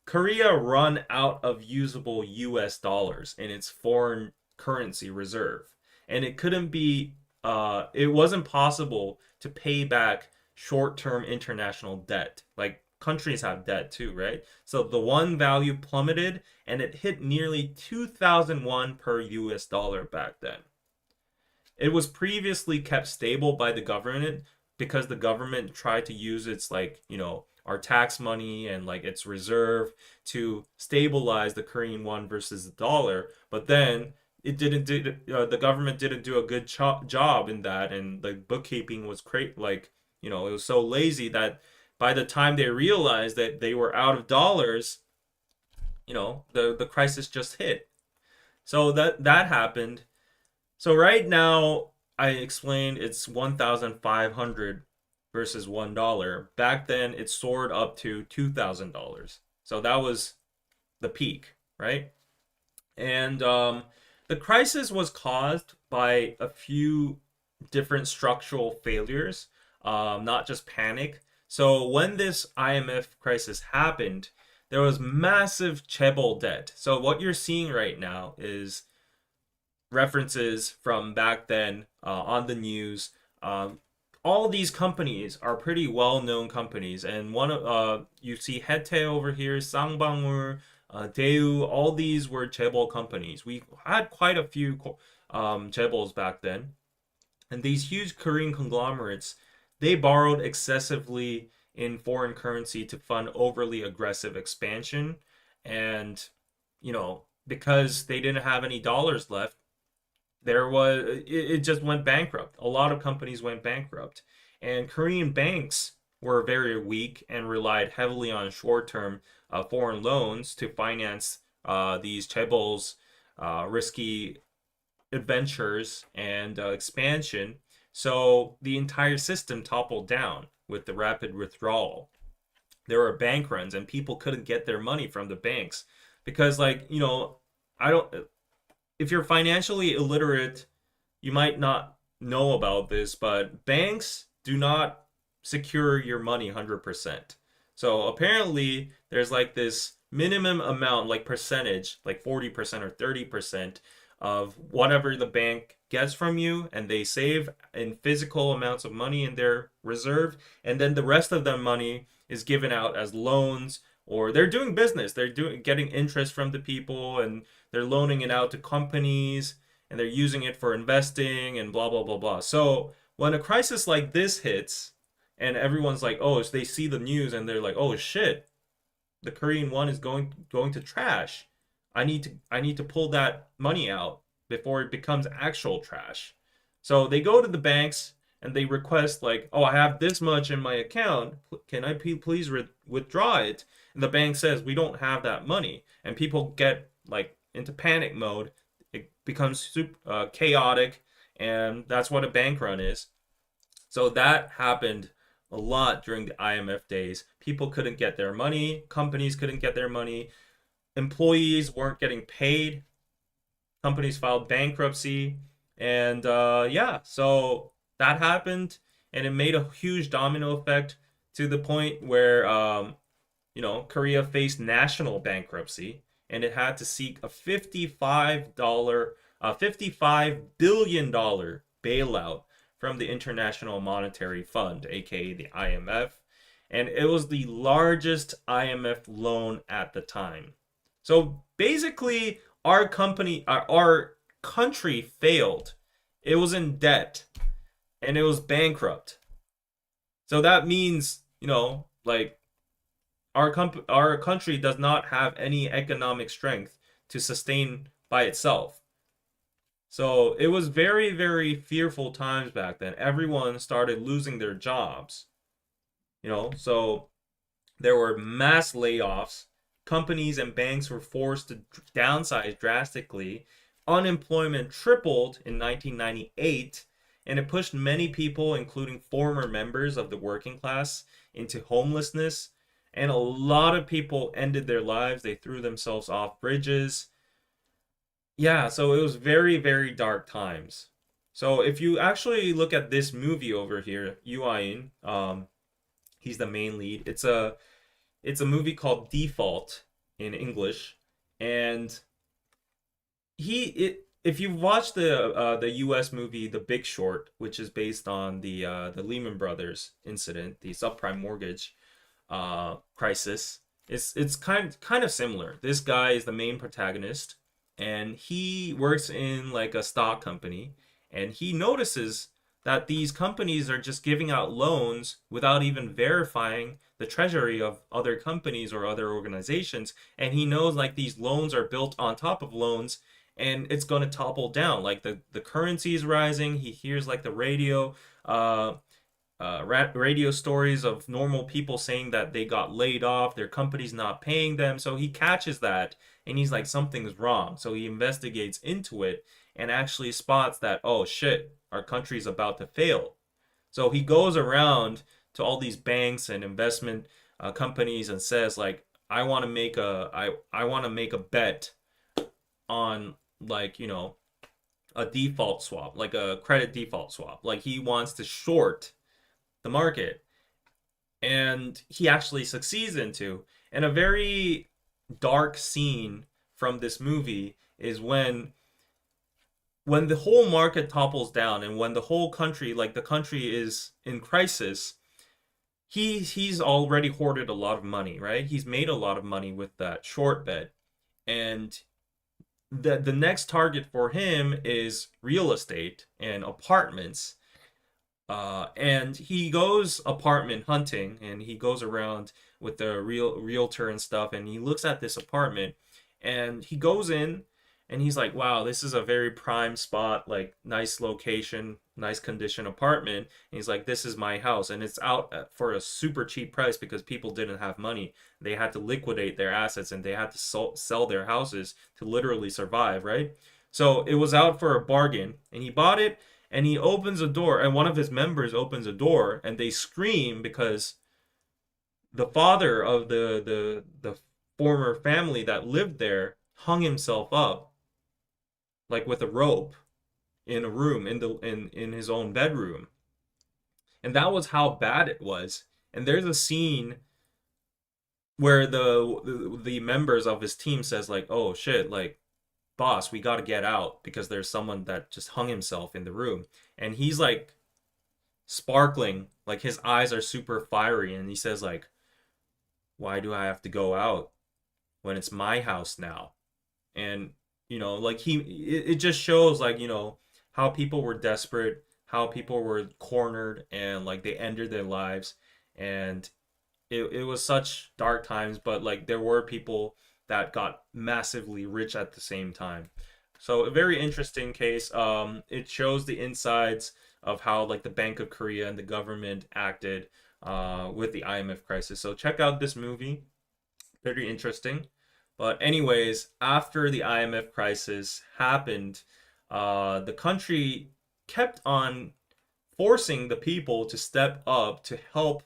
Korea run out of usable US dollars in its foreign currency reserve. And it wasn't possible to pay back short-term international debt. Like countries have debt too, right? So the won value plummeted and it hit nearly 2001 per US dollar back then. It was previously kept stable by the government because the government tried to use its our tax money and like its reserve to stabilize the Korean won versus the dollar, but then the government didn't do a good job in that, and the bookkeeping was it was so lazy that by the time they realized that they were out of dollars, the crisis just hit. So that happened. So right now, I explained it's 1,500 versus $1. Back then, it soared up to $2,000. So that was the peak, right? And the crisis was caused by a few different structural failures, not just panic. So when this IMF crisis happened, there was massive chaebol debt. So what you're seeing right now is references from back then on the news. All these companies are pretty well-known companies, and you see Hete over here, Sangbangul, Daewoo. All these were chaebol companies. We had quite a few chaebols back then, and these huge Korean conglomerates, they borrowed excessively in foreign currency to fund overly aggressive expansion, and because they didn't have any dollars left, it just went bankrupt. A lot of companies went bankrupt, and Korean banks were very weak and relied heavily on short-term foreign loans to finance these chaebols' risky adventures and expansion. So the entire system toppled down with the rapid withdrawal. There were bank runs, and people couldn't get their money from the banks because, I don't. If you're financially illiterate, you might not know about this, but banks do not secure your money 100%. So apparently there's like this minimum amount, like percentage, like 40% or 30% of whatever the bank gets from you, and they save in physical amounts of money in their reserve, and then the rest of the money is given out as loans, or they're doing business. They're getting interest from the people, and they're loaning it out to companies, and they're using it for investing and blah blah blah blah. So when a crisis like this hits, and everyone's like, oh, they see the news and they're like, oh shit, the Korean won is going to trash. I need to pull that money out before it becomes actual trash. So they go to the banks and they request like, oh, I have this much in my account. Can I please withdraw it? And the bank says, we don't have that money. And people get like into panic mode. It becomes super chaotic, and that's what a bank run is. So that happened a lot during the IMF days. People couldn't get their money. Companies couldn't get their money. Employees weren't getting paid. Companies filed bankruptcy. And so that happened, and it made a huge domino effect to the point where Korea faced national bankruptcy, and it had to seek a $55 billion bailout from the International Monetary Fund, aka the IMF, and it was the largest IMF loan at the time. So basically, our country failed. It was in debt, and it was bankrupt. So that means, like our country does not have any economic strength to sustain by itself. So it was very, very fearful times back then. Everyone started losing their jobs, so there were mass layoffs. Companies and banks were forced to downsize drastically. Unemployment tripled in 1998, and it pushed many people, including former members of the working class, into homelessness. And a lot of people ended their lives. They threw themselves off bridges. Yeah, so it was very, very dark times. So if you actually look at this movie over here, Yoo In, he's the main lead. It's a movie called Default in English, and if you've watched the U.S. movie The Big Short, which is based on the Lehman Brothers incident, the subprime mortgage crisis, it's kind of similar. This guy is the main protagonist, and he works in like a stock company, and he notices that these companies are just giving out loans without even verifying the treasury of other companies or other organizations. And he knows like these loans are built on top of loans, and it's going to topple down. Like the currency is rising. He hears like the radio stories of normal people saying that they got laid off, their company's not paying them. So he catches that, and he's like, something's wrong. So he investigates into it and actually spots that, oh shit, our country's about to fail. So he goes around to all these banks and investment companies and says like, I want to make a bet on like, a default swap, like a credit default swap. Like he wants to short the market, and he actually succeeds into. And a very dark scene from this movie is when the whole market topples down, and when the whole country, like the country is in crisis. He's already hoarded a lot of money, right? He's made a lot of money with that short bet, and the next target for him is real estate and apartments. And he goes apartment hunting, and he goes around with the realtor and stuff, and he looks at this apartment, and he goes in, and he's like, wow, this is a very prime spot, like nice location, nice condition apartment. And he's like, this is my house, and it's out for a super cheap price because people didn't have money. They had to liquidate their assets, and they had to sell their houses to literally survive, right? So it was out for a bargain, and he bought it. And he opens a door, and one of his members opens a door, and they scream because the father of the former family that lived there hung himself up, like with a rope, in a room, in his own bedroom. And that was how bad it was. And there's a scene where the members of his team says like, oh shit, like, boss, we got to get out because there's someone that just hung himself in the room. And he's like sparkling, like his eyes are super fiery, and he says like, why do I have to go out when it's my house now? And like it just shows like, how people were desperate, how people were cornered, and like they ended their lives. And it was such dark times, but like there were people that got massively rich at the same time. So a very interesting case. It shows the insides of how like the Bank of Korea and the government acted with the IMF crisis. So check out this movie. Very interesting. But anyways, after the IMF crisis happened, the country kept on forcing the people to step up to help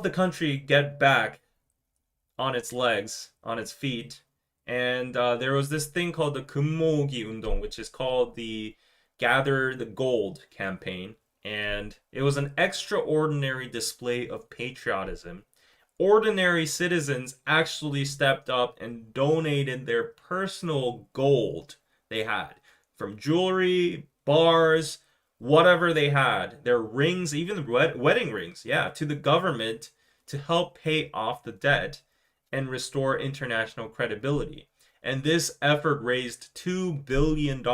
the country get back on its legs, on its feet. And there was this thing called the Gyeonggi Undong, which is called the Gather the Gold campaign. And it was an extraordinary display of patriotism. Ordinary citizens actually stepped up and donated their personal gold they had, from jewelry, bars, whatever they had, their rings, even wedding rings, yeah, to the government to help pay off the debt and restore international credibility. And this effort raised $2 billion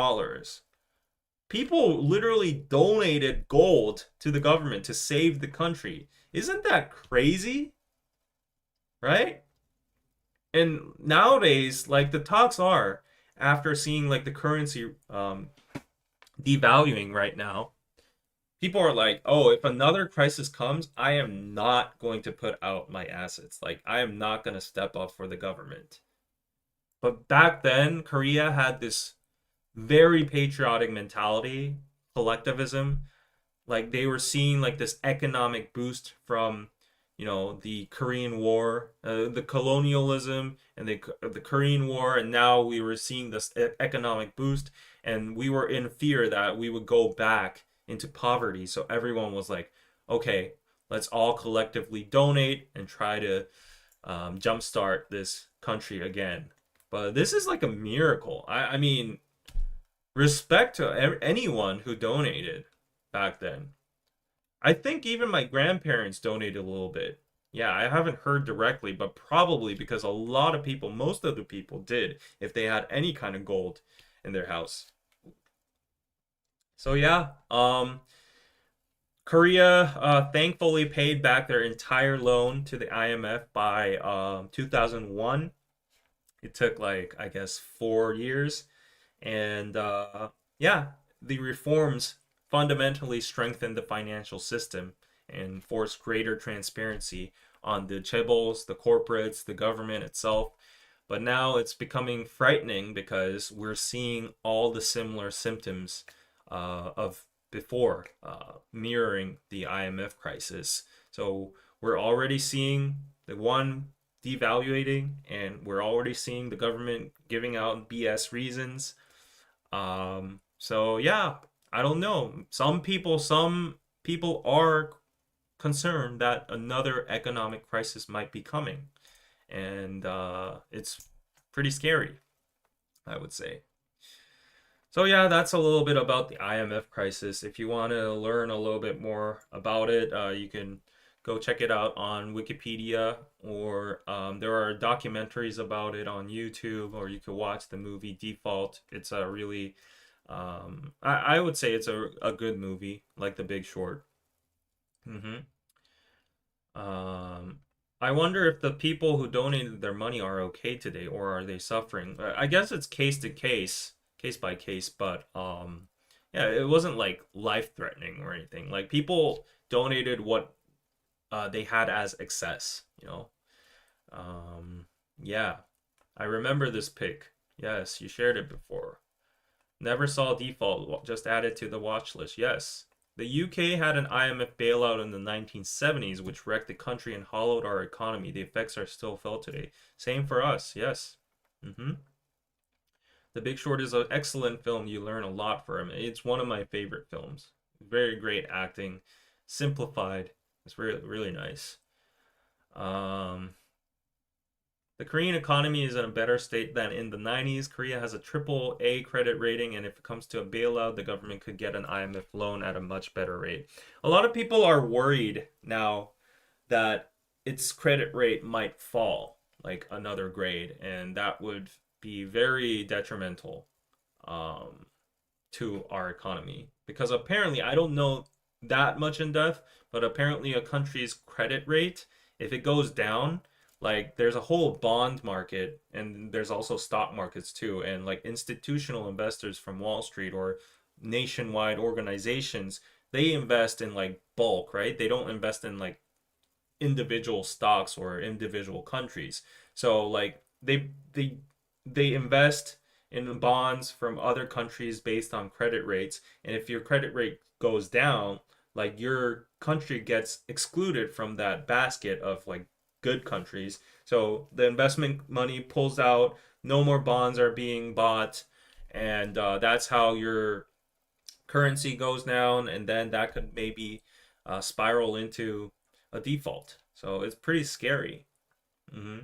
People literally donated gold to the government to save the country. Isn't that crazy? Right? And nowadays, like the talks are, after seeing like the currency devaluing right now, people are like, oh, if another crisis comes, I am not going to put out my assets. Like, I am not going to step up for the government. But back then, Korea had this very patriotic mentality, collectivism. Like, they were seeing like this economic boost from, the Korean War, the colonialism, and the Korean War, and now we were seeing this economic boost, and we were in fear that we would go back into poverty. So everyone was like, okay, let's all collectively donate and try to jumpstart this country again. But this is like a miracle. I mean, respect to anyone who donated back then. I think even my grandparents donated a little bit. Yeah, I haven't heard directly, but probably because a lot of people, most of the people did, if they had any kind of gold in their house. So yeah, Korea thankfully paid back their entire loan to the IMF by 2001. It took like, I guess, 4 years. And yeah, the reforms fundamentally strengthened the financial system and forced greater transparency on the chaebols, the corporates, the government itself. But now it's becoming frightening because we're seeing all the similar symptoms of before, mirroring the IMF crisis. So we're already seeing the one devaluating, and we're already seeing the government giving out BS reasons. So yeah, I don't know. Some people are concerned that another economic crisis might be coming, and it's pretty scary, I would say. So yeah, that's a little bit about the IMF crisis. If you want to learn a little bit more about it, you can go check it out on Wikipedia, or there are documentaries about it on YouTube, or you could watch the movie Default. It's a really, I would say it's a good movie, like The Big Short. hmm I wonder if the people who donated their money are okay today, or are they suffering? I guess it's case to case, case by case, but yeah, it wasn't like life threatening or anything. Like people donated what they had as excess. Yeah, I remember this pic. Yes, you shared it before. Never saw Default, just added to the watch list. Yes. The UK had an IMF bailout in the 1970s, which wrecked the country and hollowed our economy. The effects are still felt today. Same for us, yes. The Big Short is an excellent film. You learn a lot from it. It's one of my favorite films. Very great acting, simplified. It's really, really nice. The Korean economy is in a better state than in the 90s. Korea has a AAA credit rating, and if it comes to a bailout, the government could get an IMF loan at a much better rate. A lot of people are worried now that its credit rate might fall like another grade, and that would be very detrimental to our economy. Because apparently, I don't know that much in depth, but apparently a country's credit rate, if it goes down, like there's a whole bond market, and there's also stock markets too, and like institutional investors from Wall Street or nationwide organizations, they invest in like bulk, right? They don't invest in like individual stocks or individual countries. So like they invest in bonds from other countries based on credit rates, and if your credit rate goes down, like your country gets excluded from that basket of like good countries. So the investment money pulls out, no more bonds are being bought, and that's how your currency goes down, and then that could maybe spiral into a default. So it's pretty scary. hmm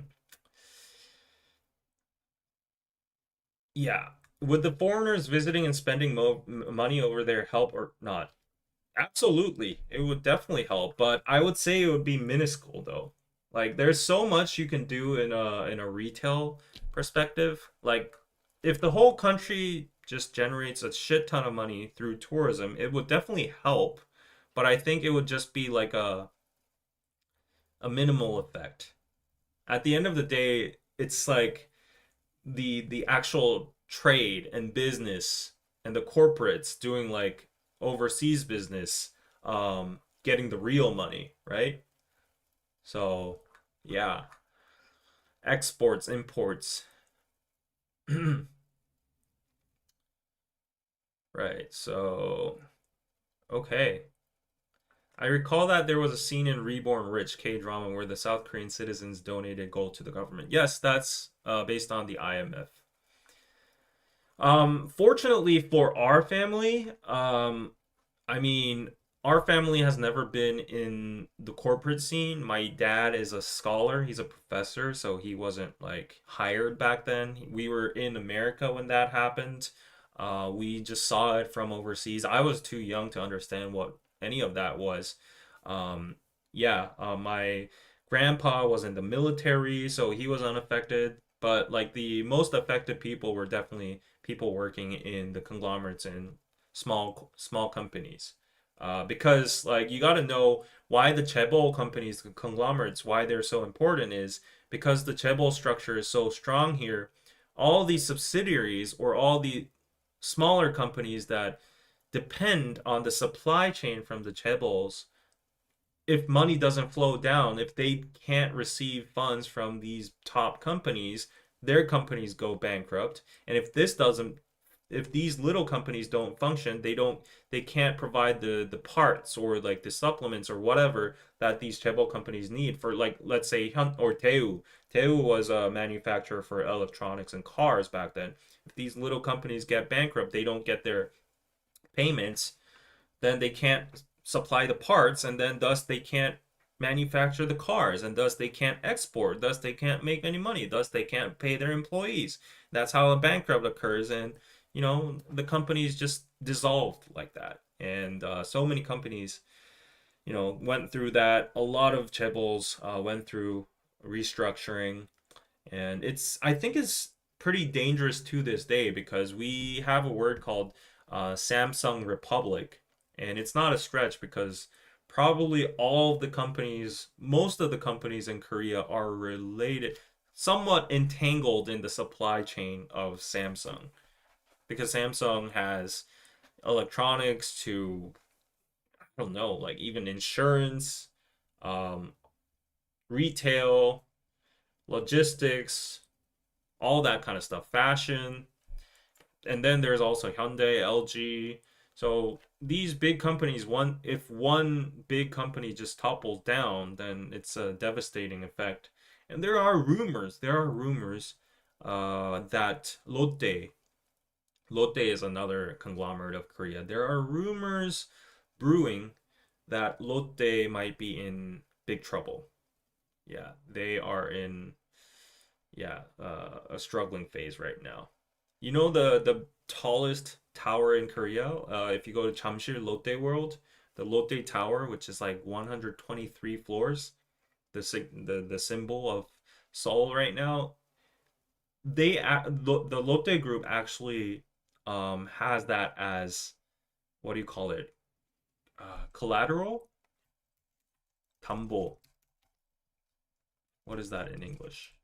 Yeah. Would the foreigners visiting and spending money over there help or not? Absolutely. It would definitely help, but I would say it would be minuscule though. Like there's so much you can do in a retail perspective. Like if the whole country just generates a shit ton of money through tourism, it would definitely help, but I think it would just be like a minimal effect. At the end of the day, it's like the actual trade and business and the corporates doing like overseas business, getting the real money, right? So yeah, exports, imports. Right, so okay. I recall that there was a scene in Reborn Rich K-drama where the South Korean citizens donated gold to the government. Yes, that's based on the IMF. Fortunately for our family, I mean, our family has never been in the corporate scene. My dad is a scholar, he's a professor, so he wasn't like hired back then. We were in America when that happened. We just saw it from overseas. I was too young to understand what any of that was. Um, yeah, my grandpa was in the military, so he was unaffected. But like the most affected people were definitely people working in the conglomerates and small companies. Because like you got to know why the chaebol companies, the conglomerates, why they're so important is because the chaebol structure is so strong here. All these subsidiaries or all the smaller companies that depend on the supply chain from the chaebols, if money doesn't flow down, if they can't receive funds from these top companies, their companies go bankrupt. And if these little companies don't function, they can't provide the parts or like the supplements or whatever that these chaebol companies need for, like, let's say Hyun or Daewoo. Daewoo was a manufacturer for electronics and cars back then. If these little companies get bankrupt, they don't get their payments, then they can't supply the parts, and then thus they can't manufacture the cars, and thus they can't export, thus they can't make any money, thus they can't pay their employees. That's how a bankrupt occurs, and the companies just dissolved like that. And so many companies went through that. A lot of chaebols went through restructuring, and I think it's pretty dangerous to this day because we have a word called Samsung Republic, and it's not a stretch because probably most of the companies in Korea are related, somewhat entangled in the supply chain of Samsung, because Samsung has electronics to, I don't know, like even insurance, um, retail, logistics, all that kind of stuff, fashion. And then there's also Hyundai, LG. So these big companies, if one big company just topples down, then it's a devastating effect. And there are rumors that Lotte is another conglomerate of Korea. There are rumors brewing that Lotte might be in big trouble. Yeah, they are in, yeah, a struggling phase right now. You know the tallest tower in Korea? If you go to Jamsil Lotte World, the Lotte Tower, which is like 123 floors, the symbol of Seoul right now, the Lotte Group actually has that as, what do you call it? Collateral? 담보. What is that in English?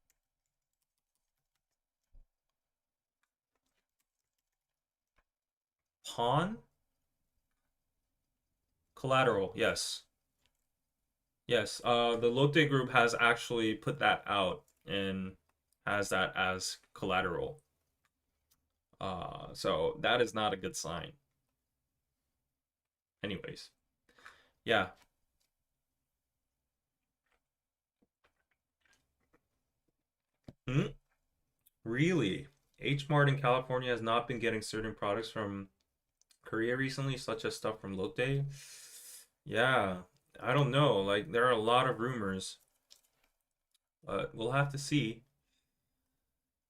Pawn? Collateral, yes. Yes, the Lotte Group has actually put that out and has that as collateral. So that is not a good sign. Anyways, yeah. Hmm? Really? H Mart in California has not been getting certain products from Korea recently, such as stuff from Lotte. Yeah, I don't know. Like, there are a lot of rumors, but we'll have to see.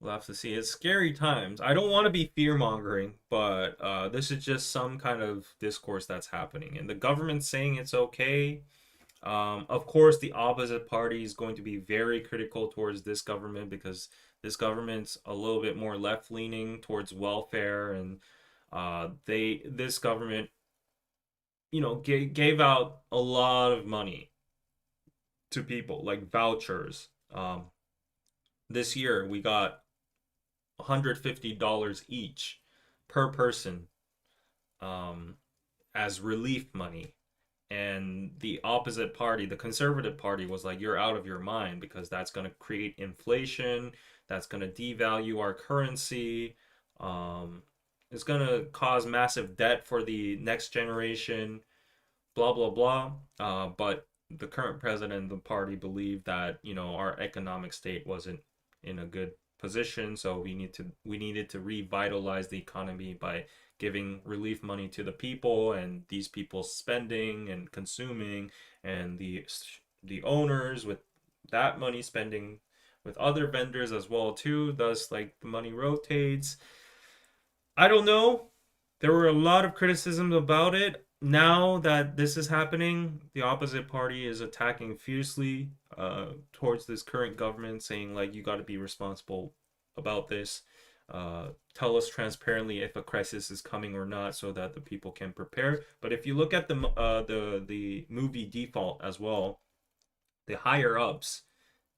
We'll have to see. It's scary times. I don't want to be fear mongering, but this is just some kind of discourse that's happening, and the government's saying it's okay. Of course, the opposite party is going to be very critical towards this government because this government's a little bit more left leaning towards welfare, and this government, gave out a lot of money to people, like vouchers. This year we got $150 each per person, um, as relief money. And the opposite party, the conservative party, was like, you're out of your mind because that's going to create inflation, that's going to devalue our currency, um, it's going to cause massive debt for the next generation, blah, blah, blah. But the current president of the party believed that, our economic state wasn't in a good position, so we needed to revitalize the economy by giving relief money to the people, and these people spending and consuming, and the owners with that money spending with other vendors as well too, thus like the money rotates. I don't know. There were a lot of criticisms about it. Now that this is happening, the opposite party is attacking fiercely towards this current government, saying like, you got to be responsible about this. Tell us transparently if a crisis is coming or not, so that the people can prepare. But if you look at the movie Default as well, the higher ups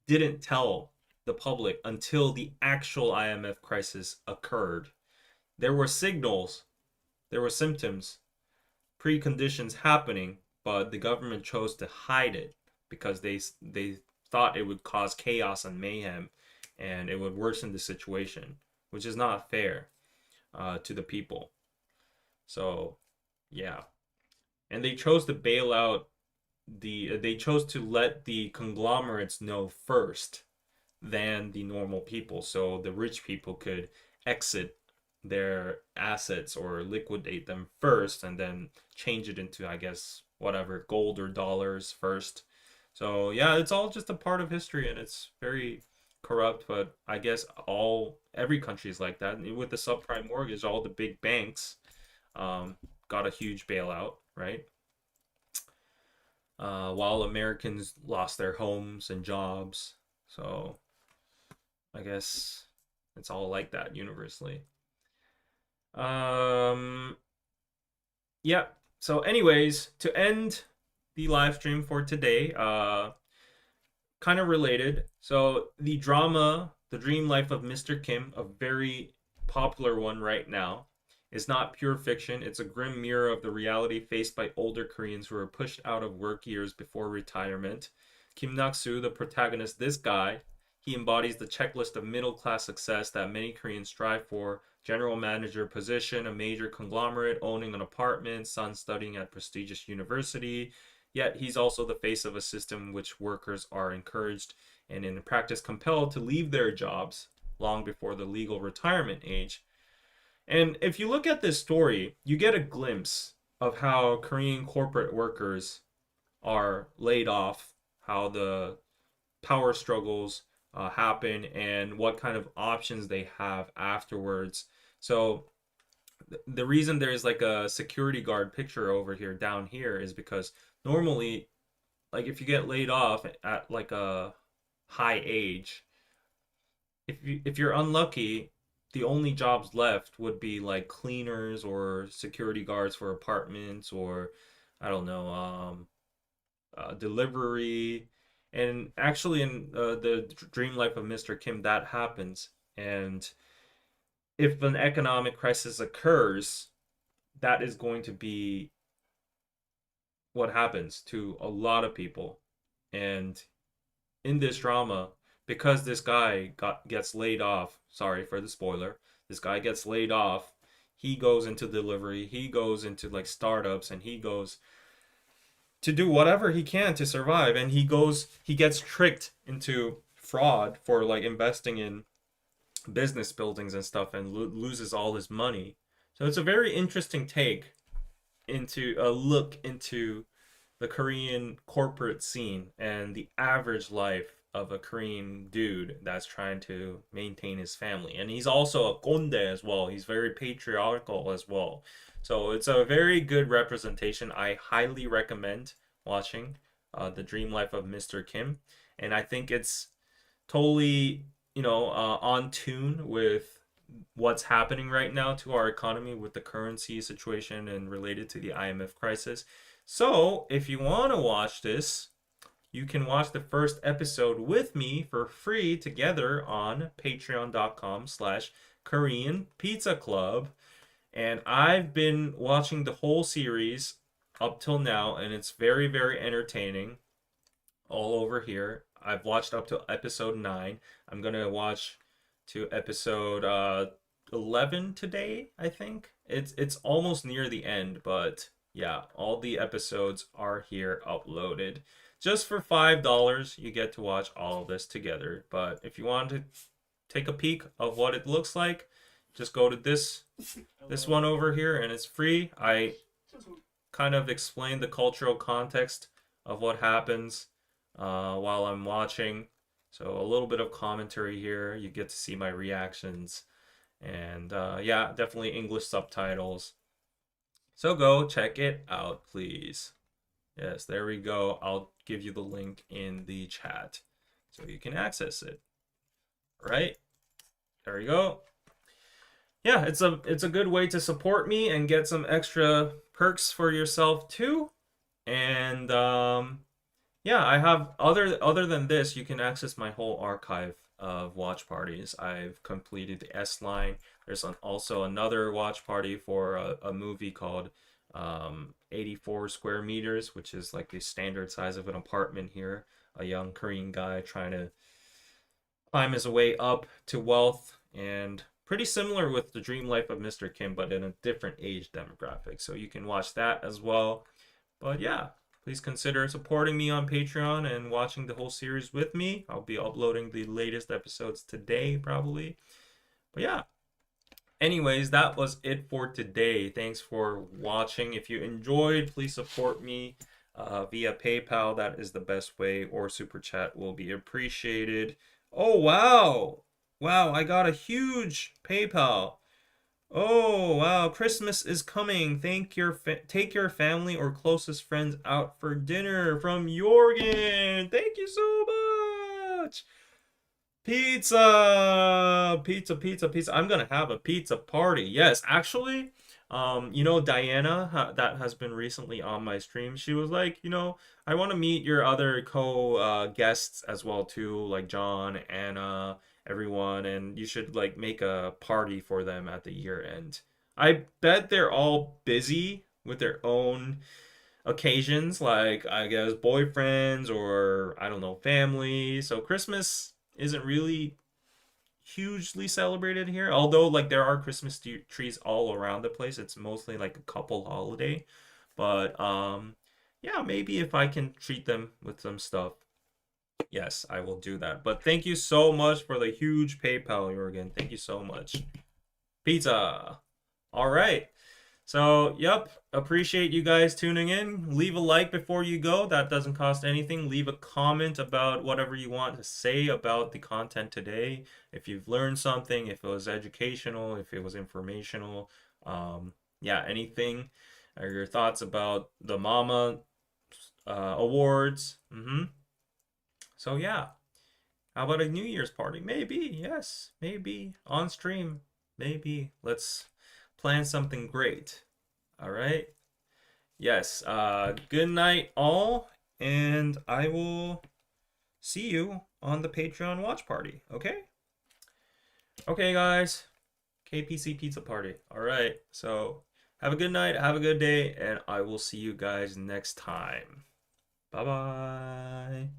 didn't tell the public until the actual IMF crisis occurred. There were signals, there were symptoms, preconditions happening, but the government chose to hide it because they thought it would cause chaos and mayhem, and it would worsen the situation, which is not fair to the people. So, yeah. And they chose to bail out they chose to let the conglomerates know first than the normal people, so the rich people could exit their assets or liquidate them first, and then change it into, I guess, whatever, gold or dollars first. So yeah, it's all just a part of history, and it's very corrupt. But I guess every country is like that. With the subprime mortgage, all the big banks got a huge bailout, right? While Americans lost their homes and jobs. So I guess it's all like that universally. Yeah. So anyways, to end the live stream for today, kind of related. So the drama, The Dream Life of Mr. Kim, a very popular one right now, is not pure fiction. It's a grim mirror of the reality faced by older Koreans who are pushed out of work years before retirement. Kim Nak-soo, the protagonist, this guy, he embodies the checklist of middle-class success that many Koreans strive for. General manager position, a major conglomerate, owning an apartment, son studying at prestigious university. Yet he's also the face of a system in which workers are encouraged and in practice compelled to leave their jobs long before the legal retirement age. And if you look at this story, you get a glimpse of how Korean corporate workers are laid off, how the power struggles happen, and what kind of options they have afterwards. So the reason there's like a security guard picture over here down here is because normally, like, if you get laid off at like a high age, if you're unlucky, the only jobs left would be like cleaners or security guards for apartments, or I don't know, delivery. And actually in the Dream Life of Mr. Kim, that happens. And if an economic crisis occurs, that is going to be what happens to a lot of people. And in this drama, because this guy gets laid off, sorry for the spoiler, this guy gets laid off, he goes into delivery, he goes into like startups, and he goes to do whatever he can to survive, and he gets tricked into fraud for like investing in business buildings and stuff, and loses all his money. So it's a very interesting take into a look into the Korean corporate scene and the average life of a Korean dude that's trying to maintain his family. And he's also a konde as well. He's very patriarchal as well. So it's a very good representation. I highly recommend watching The Dream Life of Mr. Kim. And I think it's totally, on tune with what's happening right now to our economy with the currency situation and related to the IMF crisis. So, if you want to watch this, you can watch the first episode with me for free together on patreon.com/KoreanPizzaClub. And I've been watching the whole series up till now, and it's very, very entertaining all over here. I've watched up to episode 9. I'm going to watch to episode 11 today, I think. It's almost near the end, but yeah, all the episodes are here uploaded. Just for $5, you get to watch all of this together. But if you want to take a peek of what it looks like, just go to this one over here, and it's free. I kind of explain the cultural context of what happens while I'm watching. So a little bit of commentary here. You get to see my reactions. And yeah, definitely English subtitles. So go check it out, please. Yes, there we go. I'll give you the link in the chat so you can access it. All right, there you go. Yeah, it's a good way to support me and get some extra perks for yourself too. And yeah, I have other than this, you can access my whole archive of watch parties. I've completed the S line. There's also another watch party for a movie called 84 square meters, which is like the standard size of an apartment here. A young Korean guy trying to climb his way up to wealth, and pretty similar with The Dream Life of Mr. Kim, but in a different age demographic. So you can watch that as well. But yeah, please consider supporting me on Patreon and watching the whole series with me. I'll be uploading the latest episodes today, probably. But yeah. Anyways, that was it for today. Thanks for watching. If you enjoyed, please support me via PayPal. That is the best way, or Super Chat will be appreciated. Oh, wow. Wow, I got a huge PayPal. Oh, wow. Christmas is coming. Take your family or closest friends out for dinner from Jorgen. Thank you so much. Pizza. I'm gonna have a pizza party. Yes, actually, Diana, that has been recently on my stream. She was like, I want to meet your other guests as well too, like John, Anna, everyone, and you should like make a party for them at the year end. I bet they're all busy with their own occasions, like I guess boyfriends or I don't know, family. So Christmas isn't really hugely celebrated here, although like there are Christmas trees all around the place. It's mostly like a couple holiday, but yeah, maybe if I can treat them with some stuff, yes, I will do that. But thank you so much for the huge PayPal, Jorgen. Thank you so much. Pizza. All right. So, yep, appreciate you guys tuning in. Leave a like before you go. That doesn't cost anything. Leave a comment about whatever you want to say about the content today. If you've learned something, if it was educational, if it was informational, yeah, anything. Or your thoughts about the Mama awards. So, yeah. How about a New Year's party? Maybe, yes, maybe. On stream, maybe. Let's plan something great. All right. Yes. Good night, all, and I will see you on the Patreon watch party. Okay. Okay, guys. KPC pizza party. All right. So have a good night. Have a good day, and I will see you guys next time. Bye bye.